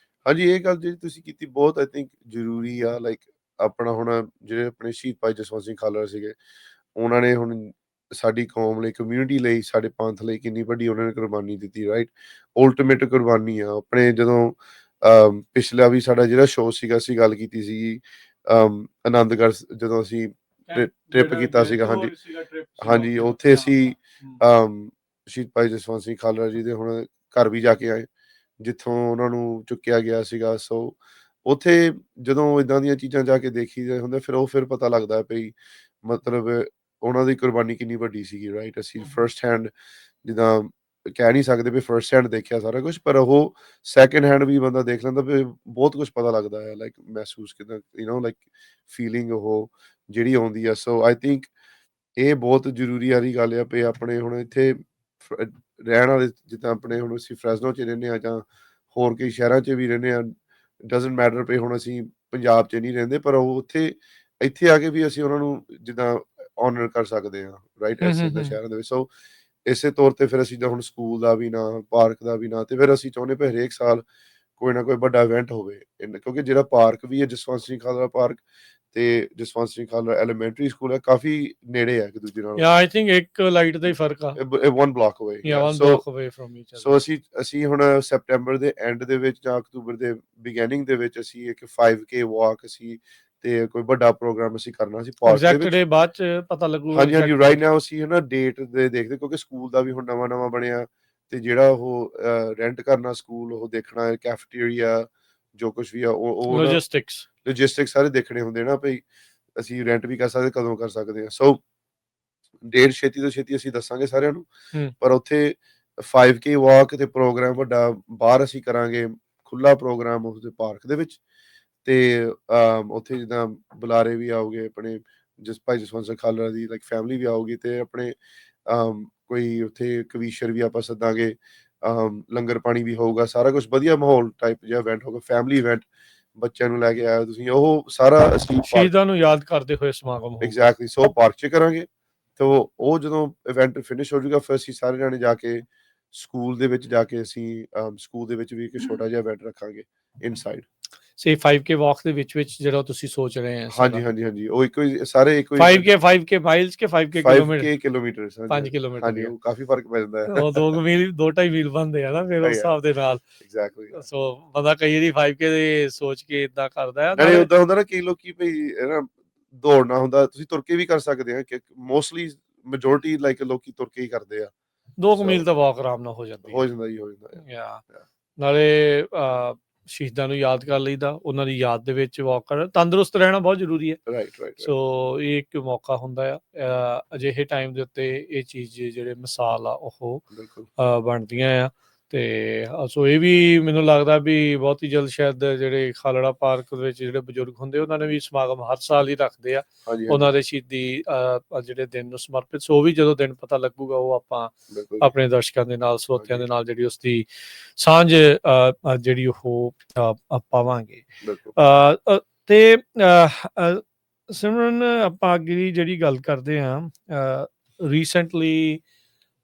ਹਾਂਜੀ, ਇਹ ਗੱਲ ਜਿਹੜੀ ਤੁਸੀਂ ਕੀਤੀ ਬਹੁਤ ਆਈ ਥਿੰਕ ਜ਼ਰੂਰੀ ਆ। ਲਾਈਕ ਆਪਣਾ ਹੁਣ ਜਿਹੜੇ ਆਪਣੇ ਸ਼ਹੀਦ ਭਾਈ ਜਸਵੰਤ ਸਿੰਘ ਖਾਲੜਾ ਸੀਗੇ, ਉਹਨਾਂ ਨੇ ਹੁਣ ਸਾਡੀ ਕੌਮ ਲਈ, ਕਮਿਊਨਿਟੀ ਲਈ, ਸਾਡੇ ਪੰਥ ਲਈ ਕਿੰਨੀ ਵੱਡੀ ਉਹਨਾਂ ਨੇ ਕੁਰਬਾਨੀ ਦਿੱਤੀ, ਰਾਈਟ। ਅਲਟੀਮੇਟ ਕੁਰਬਾਨੀ ਆ। ਆਪਣੇ ਜਦੋਂ ਪਿਛਲਾ ਵੀ ਸਾਡਾ ਜਿਹੜਾ ਸ਼ੋਅ ਸੀਗਾ, ਅਸੀਂ ਗੱਲ ਕੀਤੀ ਸੀਗੀ ਆਨੰਦਗੜ੍ਹ, ਜਦੋਂ ਅਸੀਂ ਟ੍ਰਿਪ ਕੀਤਾ ਸੀਗਾ। ਹਾਂਜੀ ਹਾਂਜੀ, ਉੱਥੇ ਅਸੀਂ ਸ਼ਹੀਦ ਭਾਈ ਜਸਵੰਤ ਸਿੰਘ ਖਾਲੜਾ ਜੀ ਦੇ ਹੁਣ ਘਰ ਵੀ ਜਾ ਕੇ ਆਏ, ਜਿੱਥੋਂ ਉਹਨਾਂ ਨੂੰ ਚੁੱਕਿਆ ਗਿਆ ਸੀਗਾ। ਸੋ ਉੱਥੇ ਜਦੋਂ ਇਦਾਂ ਦੀਆਂ ਚੀਜ਼ਾਂ ਜਾ ਕੇ ਦੇਖੀ ਦੇ ਹੁੰਦੇ, ਫਿਰ ਪਤਾ ਲੱਗਦਾ ਵੀ ਮਤਲਬ ਉਹਨਾਂ ਦੀ ਕੁਰਬਾਨੀ ਕਿੰਨੀ ਵੱਡੀ ਸੀਗੀ, ਰਾਈਟ। ਅਸੀਂ ਫਰਸਟ ਹੈਂਡ ਜਿੱਦਾਂ ਕਹਿ ਨਹੀਂ ਸਕਦੇ ਵੀ ਫਰਸਟ ਹੈਂਡ ਦੇਖਿਆ ਸਾਰਾ ਕੁਝ, ਪਰ ਉਹ ਸੈਕਿੰਡ ਹੈਂਡ ਵੀ ਬੰਦਾ ਦੇਖ ਲੈਂਦਾ ਵੀ ਬਹੁਤ ਕੁਝ ਪਤਾ ਲੱਗਦਾ ਹੈ। ਲਾਈਕ ਮਹਿਸੂਸ ਕਿੱਦਾਂ, ਲਾਈਕ ਫੀਲਿੰਗ ਉਹ ਜਿਹੜੀ ਆਉਂਦੀ ਆ। ਸੋ ਆਈ ਥਿੰਕ ਇਹ ਬਹੁਤ ਜ਼ਰੂਰੀ ਵਾਲੀ ਗੱਲ ਆ ਵੀ ਆਪਣੇ ਹੁਣ ਇੱਥੇ ਰਹਿਣ ਵਾਲੇ ਜਿੱਦਾਂ ਆਪਣੇ ਹੁਣ ਅਸੀਂ ਫ੍ਰੈਸਨੋ 'ਚ ਰਹਿੰਦੇ ਹਾਂ ਜਾਂ ਹੋਰ ਕਈ ਸ਼ਹਿਰਾਂ 'ਚ ਵੀ ਰਹਿੰਦੇ ਹਾਂ, ਡਜ਼ਨਟ ਮੈਟਰ ਪਏ ਹੁਣ ਅਸੀਂ ਪੰਜਾਬ 'ਚ ਨਹੀਂ ਰਹਿੰਦੇ, ਪਰ ਉਹ ਇੱਥੇ ਆ ਕੇ ਵੀ ਅਸੀਂ ਉਹਨਾਂ ਨੂੰ ਜਿੱਦਾਂ ਔਨਰ ਕਰ ਸਕਦੇ ਹਾਂ, ਰਾਈਟ, ਹੂੰ, ਐਸੇ ਹੂੰ, ਇੱਦਾਂ ਹੂੰ। ਸ਼ਹਿਰਾਂ ਦੇ ਵਿੱਚ। ਸੋ ਇਸੇ ਤੌਰ ਤੇ ਫਿਰ ਅਸੀਂ ਜਿੱਦਾਂ ਹੁਣ ਸਕੂਲ ਦਾ ਵੀ ਨਾਂ, ਪਾਰਕ ਦਾ ਵੀ ਨਾਂ, ਤੇ ਫਿਰ ਅਸੀਂ ਚਾਹੁੰਦੇ ਵੀ ਹਰੇਕ ਸਾਲ ਕੋਈ ਨਾ ਕੋਈ ਵੱਡਾ ਇਵੈਂਟ ਹੋਵੇ। ਕਿਉਂਕਿ ਜਿਹੜਾ ਪਾਰਕ ਵੀ ਹੈ ਜਸਵੰਤ ਸਿੰਘ ਖਾਲੜਾ ਪਾਰਕ ਤੇ ਜਸਵੰਤ ਸਿੰਘ ਖਾਲੜਾ ਐਲੀਮੈਂਟਰੀ ਸਕੂਲ ਹੈ, ਕਾਫੀ ਨੇੜੇ ਹੈ ਇੱਕ ਦੂਜੇ ਨਾਲ। Yeah, I think ਇੱਕ ਲਾਈਟ ਦਾ ਹੀ ਫਰਕ ਆ। 1 block away, Yeah, yeah. one block away from each other. ਸੋ ਅਸੀਂ ਹੁਣ ਸੈਪਟੈਂਬਰ ਦੇ ਐਂਡ ਦੇ ਵਿੱਚ ਜਾਂ ਅਕਤੂਬਰ ਦੇ ਬਿਗਿਨਿੰਗ ਦੇ ਵਿੱਚ ਅਸੀਂ ਇੱਕ 5K ਵਾਕ ਅਸੀਂ ਤੇ ਕੋਈ ਵੱਡਾ ਪ੍ਰੋਗਰਾਮ ਅਸੀਂ ਕਰਨਾ ਸੀ ਪਾਰਕ ਦੇ ਐਗਜ਼ੈਕਟ ਵਿੱਚ। ਡੇ ਬਾਅਦ ਚ ਪਤਾ ਲੱਗੂ ਹਾਂਜੀ ਐਗਜ਼ੈਕਟ ਰਾਈਟ ਡੇਟ। ਨਾਓ ਅਸੀਂ ਨਾ ਡੇਟ ਦੇ ਦੇਖਦੇ, ਕਿਉਂਕਿ ਸਕੂਲ ਦਾ ਵੀ ਹੁਣ ਨਵਾਂ ਬਣਿਆ ਤੇ ਜਿਹੜਾ ਉਹ ਰੈਂਟ ਕਰਨਾ ਸਕੂਲ, ਉਹ ਦੇਖਣਾ ਕੈਫੇਟੇਰੀਆ ਜੋ ਕੁਝ ਵੀ ਆ, ਉਹ ਨਾ ਲੋਜਿਸਟਿਕਸ ਸਾਰੇ ਦੇਖਣੇ ਹੁੰਦੇ ਨਾ ਭਈ ਅਸੀਂ ਰੈਂਟ ਵੀ ਕਰ ਸਕਦੇ, ਕਦੋਂ ਕਰ ਸਕਦੇ ਹਾਂ। ਸੋ ਡੇਟ ਛੇਤੀ ਤੋਂ ਛੇਤੀ ਅਸੀਂ ਦੱਸਾਂਗੇ ਸਾਰਿਆਂ ਨੂੰ, ਪਰ ਉੱਥੇ 5K ਵਾਕ ਤੇ ਪ੍ਰੋਗਰਾਮ ਵੱਡਾ ਬਾਹਰ ਅਸੀਂ ਕਰਾਂਗੇ, ਖੁੱਲਾ ਪ੍ਰੋਗਰਾਮ ਉਸਦੇ ਪਾਰਕ ਦੇ ਵਿੱਚ। ਤੇ ਉੱਥੇ ਜਿੱਦਾਂ ਬੁਲਾਰੇ ਵੀ ਆਉਗੇ ਆਪਣੇ, ਭਾਈ ਜਸਵੰਤ ਸਿੰਘ ਖਾਲੜਾ ਦੀ ਲਾਈਕ ਫੈਮਿਲੀ ਵੀ ਆਊਗੀ, ਤੇ ਆਪਣੇ ਕੋਈ ਉੱਥੇ ਕਵੀਸ਼ਰ ਵੀ ਆਪਾਂ ਸੱਦਾਂਗੇ, ਲੰਗਰ ਪਾਣੀ ਵੀ ਹੋਊਗਾ, ਸਾਰਾ ਕੁਝ ਵਧੀਆ ਮਾਹੌਲ ਟਾਈਪ ਜਿਹਾ ਇਵੈਂਟ ਹੋਊਗਾ, ਫੈਮਿਲੀ ਇਵੈਂਟ। ਬੱਚਿਆਂ ਨੂੰ ਲੈ ਕੇ ਆਇਆ ਤੁਸੀਂ, ਉਹ ਸਾਰਾ ਅਸੀਂ ਸ਼ਹੀਦਾਂ ਨੂੰ ਯਾਦ ਕਰਦੇ ਹੋਏ ਸਮਾਗਮ ਹੋਊਗਾ। ਐਗਜ਼ੈਕਟਲੀ, ਸੋ ਪਾਰਕ 'ਚ ਕਰਾਂਗੇ। ਤੇ ਉਹ ਜਦੋਂ ਇਵੈਂਟ ਫਿਨਿਸ਼ ਹੋ ਜਾਊਗਾ, ਫਿਰ ਅਸੀਂ ਸਾਰੇ ਜਾਣੇ ਜਾ ਕੇ ਸਕੂਲ ਦੇ ਵਿੱਚ ਜਾ ਕੇ ਅਸੀਂ ਸਕੂਲ ਦੇ ਵਿੱਚ ਵੀ ਇੱਕ ਛੋਟਾ ਜਿਹਾ ਇਵੈਂਟ ਰੱਖਾਂਗੇ ਇਨਸਾਈਡ। ਸੇ 5K ਵਾਕ ਦੇ ਵਿੱਚ ਜਿਹੜਾ ਤੁਸੀਂ ਸੋਚ ਰਹੇ ਆ ਸਾਰਾ। ਹਾਂਜੀ ਉਹ ਇੱਕੋ ਹੀ, ਸਾਰੇ ਇੱਕੋ ਹੀ 5K ਮਾਈਲਸ ਕੇ 5K 5K ਕਿਲੋਮੀਟਰ 5 ਕਿਲੋਮੀਟਰ ਹਾਂਜੀ, ਉਹ ਕਾਫੀ ਫਰਕ ਪੈ ਜਾਂਦਾ ਹੈ। ਉਹ 2.5 ਮੀਲ ਬਣਦੇ ਆ ਨਾ ਫਿਰ ਉਸ ਹਿਸਾਬ ਦੇ ਨਾਲ। ਐਗਜ਼ੈਕਟਲੀ। ਸੋ ਬੰਦਾ ਕਈ ਵਾਰੀ 5K ਦੇ ਸੋਚ ਕੇ ਇਦਾਂ ਕਰਦਾ ਹੈ। ਨਾਲੇ ਉਦਾਂ ਹੁੰਦਾ ਨਾ, ਕਈ ਲੋਕੀ ਭਈ ਨਾ ਦੌੜਨਾ ਹੁੰਦਾ, ਤੁਸੀਂ ਤੁਰ ਕੇ ਵੀ ਕਰ ਸਕਦੇ ਆ, ਕਿ ਮੋਸਟਲੀ ਮੈਜੋਰਟੀ ਲਾਈਕ ਲੋਕੀ ਤੁਰ ਕੇ ਹੀ ਕਰਦੇ ਆ। 2 ਮੀਲ ਤਾਂ ਵਾਕ ਆਰਾਮ ਨਾਲ ਹੋ ਜਾਂਦੀ ਹੈ। ਹੋ ਜਾਂਦਾ ਜੀ, ਹੋ ਜਾਂਦਾ। ਯਾ ਨਾਲੇ ਸ਼ਹੀਦਾਂ ਨੂੰ ਯਾਦ ਕਰ ਲਈਦਾ, ਉਹਨਾਂ ਦੀ ਯਾਦ ਦੇ ਵਿੱਚ ਵਾਕ ਕਰ, ਤੰਦਰੁਸਤ ਰਹਿਣਾ ਬਹੁਤ ਜ਼ਰੂਰੀ ਹੈ। ਰਾਈਟ। ਸੋ ਇਹ ਇੱਕ ਮੌਕਾ ਹੁੰਦਾ ਆ ਅਜਿਹੇ ਟਾਈਮ ਦੇ ਉੱਤੇ, ਇਹ ਚੀਜ਼ ਜਿਹੜੇ ਮਿਸਾਲ ਆ ਉਹ ਬਣਦੀਆਂ ਆ। ਤੇ ਸੋ ਇਹ ਵੀ ਮੈਨੂੰ ਲੱਗਦਾ ਵੀ ਬਹੁਤ ਹੀ ਜਲਦ ਸ਼ਾਇਦ ਜਿਹੜੇ ਖਾਲੜਾ ਪਾਰਕ ਦੇ ਵਿੱਚ ਜਿਹੜੇ ਬਜ਼ੁਰਗ ਹੁੰਦੇ, ਉਹਨਾਂ ਨੇ ਵੀ ਸਮਾਗਮ ਹਰ ਸਾਲ ਹੀ ਰੱਖਦੇ ਆ ਉਹਨਾਂ ਦੇ ਸ਼ਹੀਦੀ ਜਿਹੜੇ ਦਿਨ ਨੂੰ ਸਮਰਪਿਤ। ਸੋ ਉਹ ਵੀ ਜਦੋਂ ਦਿਨ ਪਤਾ ਲੱਗੂਗਾ, ਉਹ ਆਪਾਂ ਆਪਣੇ ਦਰਸ਼ਕਾਂ ਦੇ ਨਾਲ, ਸਰੋਤਿਆਂ ਦੇ ਨਾਲ ਜਿਹੜੀ ਉਸਦੀ ਸਾਂਝ ਜਿਹੜੀ ਉਹ ਪਾਵਾਂਗੇ। ਤੇ ਸਿਮਰਨ, ਆਪਾਂ ਅੱਗੇ ਦੀ ਜਿਹੜੀ ਗੱਲ ਕਰਦੇ ਹਾਂ, ਰੀਸੈਂਟਲੀ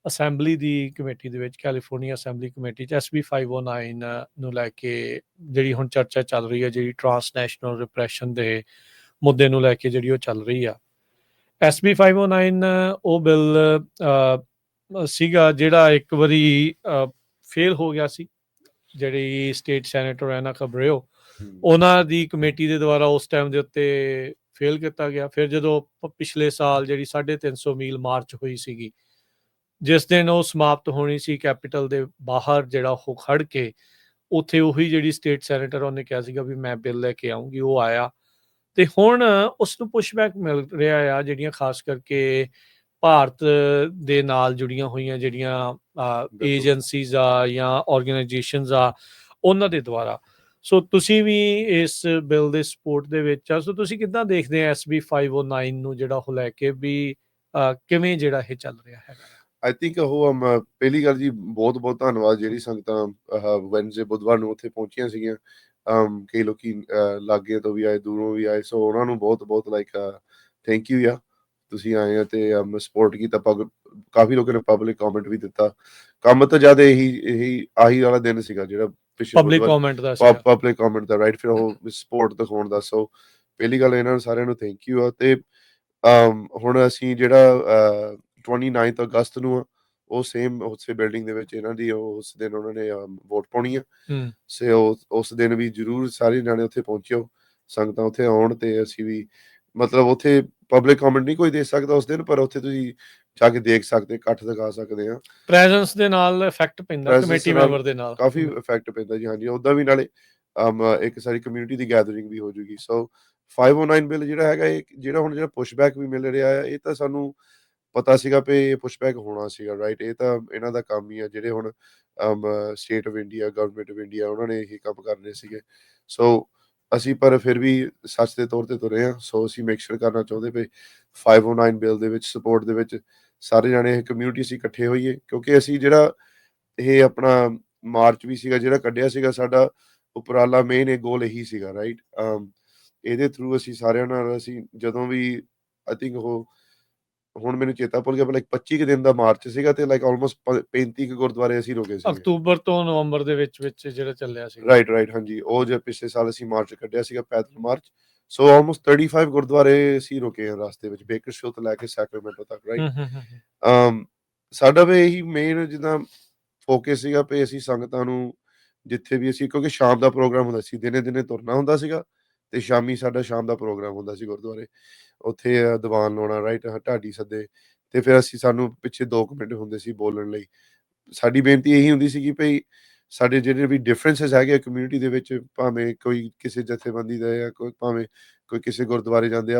ਅਸੈਂਬਲੀ ਦੀ ਕਮੇਟੀ ਦੇ ਵਿੱਚ, ਕੈਲੀਫੋਰਨੀਆ ਅਸੈਂਬਲੀ ਕਮੇਟੀ 'ਚ SB 509 ਨੂੰ ਲੈ ਕੇ ਜਿਹੜੀ ਹੁਣ ਚਰਚਾ ਚੱਲ ਰਹੀ ਹੈ, ਜਿਹੜੀ ਟਰਾਂਸਨੈਸ਼ਨਲ ਰਿਪਰੈਸ਼ਨ ਦੇ ਮੁੱਦੇ ਨੂੰ ਲੈ ਕੇ ਜਿਹੜੀ ਉਹ ਚੱਲ ਰਹੀ ਆ। SB 509 ਉਹ ਬਿੱਲ ਸੀਗਾ ਜਿਹੜਾ ਇੱਕ ਵਾਰੀ ਫੇਲ ਹੋ ਗਿਆ ਸੀ। ਜਿਹੜੀ ਸਟੇਟ ਸੈਨੇਟਰ ਐਨਾ ਕਬਰਿਓ, ਉਹਨਾਂ ਦੀ ਕਮੇਟੀ ਦੇ ਦੁਆਰਾ ਉਸ ਟਾਈਮ ਦੇ ਉੱਤੇ ਫੇਲ ਕੀਤਾ ਗਿਆ। ਫਿਰ ਜਦੋਂ ਪਿਛਲੇ ਸਾਲ ਜਿਹੜੀ 350 ਮੀਲ ਮਾਰਚ ਹੋਈ ਸੀਗੀ, ਜਿਸ ਦਿਨ ਉਹ ਸਮਾਪਤ ਹੋਣੀ ਸੀ, ਕੈਪੀਟਲ ਦੇ ਬਾਹਰ ਜਿਹੜਾ ਉਹ ਖੜ ਕੇ, ਉੱਥੇ ਉਹੀ ਜਿਹੜੀ ਸਟੇਟ ਸੈਨੇਟਰ, ਉਹਨੇ ਕਿਹਾ ਸੀਗਾ ਵੀ ਮੈਂ ਬਿੱਲ ਲੈ ਕੇ ਆਉਂਗੀ, ਉਹ ਆਇਆ। ਤੇ ਹੁਣ ਉਸ ਨੂੰ ਪੁਸ਼ਬੈਕ ਮਿਲ ਰਿਹਾ ਆ, ਜਿਹੜੀਆਂ ਖਾਸ ਕਰਕੇ ਭਾਰਤ ਦੇ ਨਾਲ ਜੁੜੀਆਂ ਹੋਈਆਂ ਜਿਹੜੀਆਂ ਏਜੰਸੀਜ਼ ਆ ਜਾਂ ਆਰਗੇਨਾਈਜੇਸ਼ਨਸ ਆ, ਉਹਨਾਂ ਦੇ ਦੁਆਰਾ। ਸੋ ਤੁਸੀਂ ਵੀ ਇਸ ਬਿੱਲ ਦੇ ਸਪੋਰਟ ਦੇ ਵਿੱਚ ਆ। ਸੋ ਤੁਸੀਂ ਕਿੱਦਾਂ ਦੇਖਦੇ ਆ SB 509 ਨੂੰ, ਜਿਹੜਾ ਉਹ ਲੈ ਕੇ ਵੀ ਕਿਵੇਂ ਜਿਹੜਾ ਇਹ ਚੱਲ ਰਿਹਾ ਹੈਗਾ? ਆਈ ਥਿੰਕ ਉਹ ਪਹਿਲੀ ਗੱਲ ਜੀ, ਬਹੁਤ ਧੰਨਵਾਦ ਜਿਹੜੀ ਸੰਗਤਾਂ ਵੈਨਸਡੇ ਬੁੱਧਵਾਰ ਨੂੰ ਉੱਥੇ ਪਹੁੰਚੀਆਂ ਸੀਗੀਆਂ। ਕਈ ਲੋਕੀ ਲਾਗੇ ਤੋਂ ਵੀ ਆਏ, ਦੂਰੋਂ ਵੀ ਆਏ, ਸੋ ਉਹਨਾਂ ਨੂੰ ਬਹੁਤ ਲਾਈਕ ਥੈਂਕ ਯੂ ਆ, ਤੁਸੀਂ ਆਏ ਆ ਤੇ ਸਪੋਰਟ ਕੀਤਾ। ਕਾਫੀ ਲੋਕਾਂ ਨੇ ਪਬਲਿਕ ਕਮੈਂਟ ਵੀ ਦਿੱਤਾ। ਕੰਮ ਤਾਂ ਜ਼ਿਆਦਾ ਆਹੀ ਵਾਲਾ ਦਿਨ ਸੀਗਾ ਜਿਹੜਾ ਪਿਛਲੇ ਪਬਲਿਕ ਕਮੈਂਟ ਦਾ ਰਾਈਟ, ਫਿਰ ਉਹ ਸਪੋਰਟ ਦਿਖਾਉਣ ਦਾ। ਸੋ ਪਹਿਲੀ ਗੱਲ ਇਹਨਾਂ ਨੂੰ ਸਾਰਿਆਂ ਨੂੰ ਥੈਂਕ ਯੂ ਆ। ਤੇ ਹੁਣ ਅਸੀਂ ਜਿਹੜਾ 29 ਅਗਸਤ ਨੂੰ ਆ, ਉਹ ਸੇਮ ਉਸੇ ਬਿਲਡਿੰਗ ਦੇ ਵਿੱਚ ਇਹਨਾਂ ਦੀ ਉਸ ਦਿਨ ਉਹਨਾਂ ਨੇ ਵੋਟ ਪਾਉਣੀ ਆ। ਸੋ ਉਸ ਦਿਨ ਵੀ ਜ਼ਰੂਰ ਸਾਰੇ ਜਾਣੇ ਉੱਥੇ ਪਹੁੰਚਿਓ, ਸੰਗਤਾਂ ਉੱਥੇ ਆਉਣ, ਤੇ ਅਸੀਂ ਵੀ ਮਤਲਬ ਉੱਥੇ ਪਬਲਿਕ ਕਮੈਂਟ ਨਹੀਂ ਕੋਈ ਦੇ ਸਕਦਾ ਉਸ ਦਿਨ, ਪਰ ਉੱਥੇ ਤੁਸੀਂ ਜਾ ਕੇ ਦੇਖ ਸਕਦੇ, ਇਕੱਠ ਦਿਖਾ ਸਕਦੇ ਆ। ਪ੍ਰੈਜ਼ੈਂਸ ਦੇ ਨਾਲ ਇਫੈਕਟ ਪੈਂਦਾ, ਕਮੇਟੀ ਮੈਂਬਰ ਦੇ ਨਾਲ ਕਾਫੀ ਇਫੈਕਟ ਪੈਂਦਾ ਜੀ। ਹਾਂਜੀ, ਉੱਦਾਂ ਵੀ ਨਾਲੇ ਇੱਕ ਸਾਰੀ ਕਮਿਊਨਿਟੀ ਦੀ ਗੈਦਰਿੰਗ ਵੀ ਹੋ ਜੂਗੀ। ਸੋ 509 ਬਿੱਲ ਜਿਹੜਾ ਹੈਗਾ, ਇਹ ਜਿਹੜਾ ਪੁਸ਼ਬੈਕ ਵੀ ਮਿਲ ਰਿਹਾ ਹੈ, ਇਹ ਤਾਂ ਸਾਨੂੰ ਪਤਾ ਸੀਗਾ ਵੀ ਇਹ ਪੁਸ਼ਬੈਕ ਹੋਣਾ ਸੀਗਾ, ਰਾਈਟ। ਇਹ ਤਾਂ ਇਹਨਾਂ ਦਾ ਕੰਮ ਹੀ ਆ, ਜਿਹੜੇ ਹੁਣ state of India, government of India, ਉਹਨਾਂ ਨੇ ਇਹੀ ਕੰਮ ਕਰਨੇ ਸੀਗੇ। ਸੋ ਅਸੀਂ ਪਰ ਫਿਰ ਵੀ ਸੱਚ ਦੇ ਤੌਰ ਤੇ ਤੁਰੇ ਹਾਂ। ਸੋ ਅਸੀਂ ਮੇਕ ਸ਼ੋਰ ਕਰਨਾ ਚਾਹੁੰਦੇ ਵੀ 509 ਬਿੱਲ ਦੇ ਵਿੱਚ, ਸਪੋਰਟ ਦੇ ਵਿੱਚ ਸਾਰੇ ਜਾਣੇ ਕਮਿਊਨਿਟੀ ਅਸੀਂ ਇਕੱਠੇ ਹੋਈਏ, ਕਿਉਂਕਿ ਅਸੀਂ ਜਿਹੜਾ ਇਹ ਆਪਣਾ ਮਾਰਚ ਵੀ ਸੀਗਾ ਜਿਹੜਾ ਕੱਢਿਆ ਸੀਗਾ, ਸਾਡਾ ਉਪਰਾਲਾ ਮੇਨ ਇਹ ਗੋਲ ਇਹੀ ਸੀਗਾ, ਰਾਈਟ। ਇਹਦੇ ਥਰੂ ਅਸੀਂ ਸਾਰਿਆਂ ਨਾਲ ਅਸੀਂ ਜਦੋਂ ਵੀ ਆਈ ਥਿੰਕ ਉਹ ਹੁਣ ਮੈਨੂੰ ਚੇਤਾ ਭੁੱਲ ਗਿਆ, ਲਾਈਕ 25 ਕੁ ਦਿਨ ਦਾ ਮਾਰਚ ਸੀਗਾ ਤੇ ਲਾਈਕ ਆਲਮੋਸਟ 35 ਕੁ ਗੁਰਦੁਆਰੇ ਅਸੀਂ ਰੁਕੇ ਸੀਗੇ। ਅਕਤੂਬਰ ਤੋਂ ਨਵੰਬਰ ਦੇ ਵਿੱਚ ਜਿਹੜਾ ਚੱਲਿਆ ਸੀ। ਰਾਈਟ ਹਾਂਜੀ, ਉਹ ਜੋ ਪਿਛਲੇ ਸਾਲ ਅਸੀਂ ਮਾਰਚ ਕੱਢਿਆ ਸੀਗਾ, ਪੈਦਲ ਮਾਰਚ। ਸੋ ਆਲਮੋਸਟ 35 ਗੁਰਦੁਆਰੇ ਅਸੀਂ ਰੁਕੇ ਹਾਂ ਰਸਤੇ ਵਿੱਚ, ਬੇਕਰਸਫੀਲਡ ਤੋਂ ਲੈ ਕੇ ਸੈਕਰਾਮੈਂਟੋ ਤੱਕ, ਰਾਈਟ। ਸਾਡਾ ਵੀ ਇਹੀ ਮੇਨ ਜਿੱਦਾਂ ਫੋਕਸ ਸੀਗਾ ਵੀ ਅਸੀਂ ਸੰਗਤਾਂ ਨੂੰ ਜਿੱਥੇ ਵੀ ਅਸੀਂ, ਕਿਉਂਕਿ ਸ਼ਾਮ ਦਾ ਪ੍ਰੋਗਰਾਮ ਹੁੰਦਾ ਸੀ, ਦਿਨੇ ਤੁਰਨਾ ਹੁੰਦਾ ਸੀਗਾ ਤੇ ਸ਼ਾਮੀ ਸਾਡਾ ਸ਼ਾਮ ਦਾ ਪ੍ਰੋਗਰਾਮ ਹੁੰਦਾ ਸੀ ਗੁਰਦੁਆਰੇ, ਉੱਥੇ ਦੀਵਾਨ ਲਾਉਣਾ, ਰਾਈਟ, ਢਾਡੀ ਸੱਦੇ ਤੇ ਫਿਰ ਸਾਨੂੰ ਪਿੱਛੇ 2 ਮਿੰਟ ਹੁੰਦੇ ਸੀ ਬੋਲਣ ਲਈ। ਸਾਡੀ ਬੇਨਤੀ ਇਹੀ ਹੁੰਦੀ ਸੀਗੀ ਭਈ ਸਾਡੇ ਜਿਹੜੇ ਵੀ ਡਿਫਰੈਂਸਿਸ ਹੈਗੇ ਕਮਿਊਨਿਟੀ ਦੇ ਵਿੱਚ, ਭਾਵੇਂ ਕੋਈ ਕਿਸੇ ਜਥੇਬੰਦੀ ਦਾ ਜਾਂ ਭਾਵੇਂ ਕੋਈ ਕਿਸੇ ਗੁਰਦੁਆਰੇ ਜਾਂਦੇ ਆ,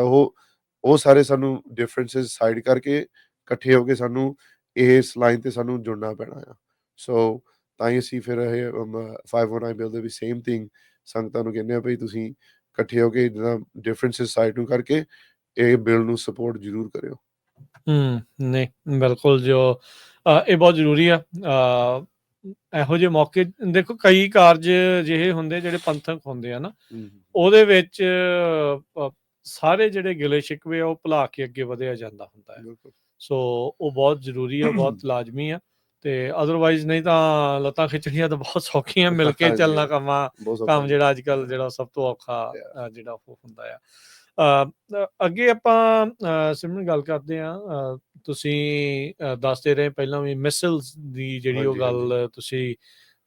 ਉਹ ਸਾਰੇ ਸਾਨੂੰ ਡਿਫਰੈਂਸਿਸ ਸਾਈਡ ਕਰਕੇ ਇਕੱਠੇ ਹੋ ਕੇ ਸਾਨੂੰ ਇਸ ਲਾਈਨ ਤੇ ਸਾਨੂੰ ਜੁੜਨਾ ਪੈਣਾ ਆ। ਸੋ ਤਾਂ ਹੀ ਅਸੀਂ ਫਿਰ ਇਹ 509 ਬਿੱਲ ਦੇ ਵੀ ਸੇਮ ਥਿੰਗ ਸੰਗਤਾਂ ਨੂੰ ਕਹਿੰਦੇ ਆ ਭਈ ਤੁਸੀਂ ਇਕੱਠੇ ਹੋ ਕੇ ਜਿੱਦਾਂ ਡਿਫਰੈਂਸਿਸ ਸਾਈਡ ਨੂੰ ਕਰਕੇ ਇਹ ਬਿੱਲ ਨੂੰ ਸਪੋਰਟ ਜ਼ਰੂਰ ਕਰਿਓ। ਨਹੀਂ ਬਿਲਕੁਲ, ਜੋ ਇਹ ਬਹੁਤ ਜ਼ਰੂਰੀ ਆ। ਇਹੋ ਜਿਹੇ ਮੌਕੇ ਦੇਖੋ, ਕਈ ਕਾਰਜ ਜਿਹੇ ਹੁੰਦੇ ਜਿਹੜੇ ਪੰਥਕ ਹੁੰਦੇ ਆ ਨਾ, ਉਹਦੇ ਵਿੱਚ ਸਾਰੇ ਜਿਹੜੇ ਗਿਲੇ ਸ਼ਿਕਵੇ ਉਹ ਭੁਲਾ ਕੇ ਅੱਗੇ ਵਧਿਆ ਜਾਂਦਾ ਹੁੰਦਾ ਹੈ। ਸੋ ਉਹ ਬਹੁਤ ਜ਼ਰੂਰੀ ਆ, ਬਹੁਤ ਲਾਜ਼ਮੀ ਆ। ਤੇ ਅਦਰਵਾਈਜ਼ ਨਹੀਂ ਤਾਂ ਲੱਤਾਂ ਖਿੱਚਣੀਆਂ ਤਾਂ ਬਹੁਤ ਸੌਖੀਆਂ, ਮਿਲ ਕੇ ਚੱਲਣਾ ਕੰਮ ਜਿਹੜਾ ਅੱਜ ਕੱਲ੍ਹ ਜਿਹੜਾ ਸਭ ਤੋਂ ਔਖਾ ਜਿਹੜਾ ਉਹ ਹੁੰਦਾ ਆ। ਅੱਗੇ ਆਪਾਂ ਸਿਮਰਨ ਗੱਲ ਕਰਦੇ ਹਾਂ। ਤੁਸੀਂ ਦੱਸਦੇ ਰਹੇ ਪਹਿਲਾਂ ਵੀ ਮਿਸਲਸ ਦੀ ਜਿਹੜੀ ਉਹ ਗੱਲ ਤੁਸੀਂ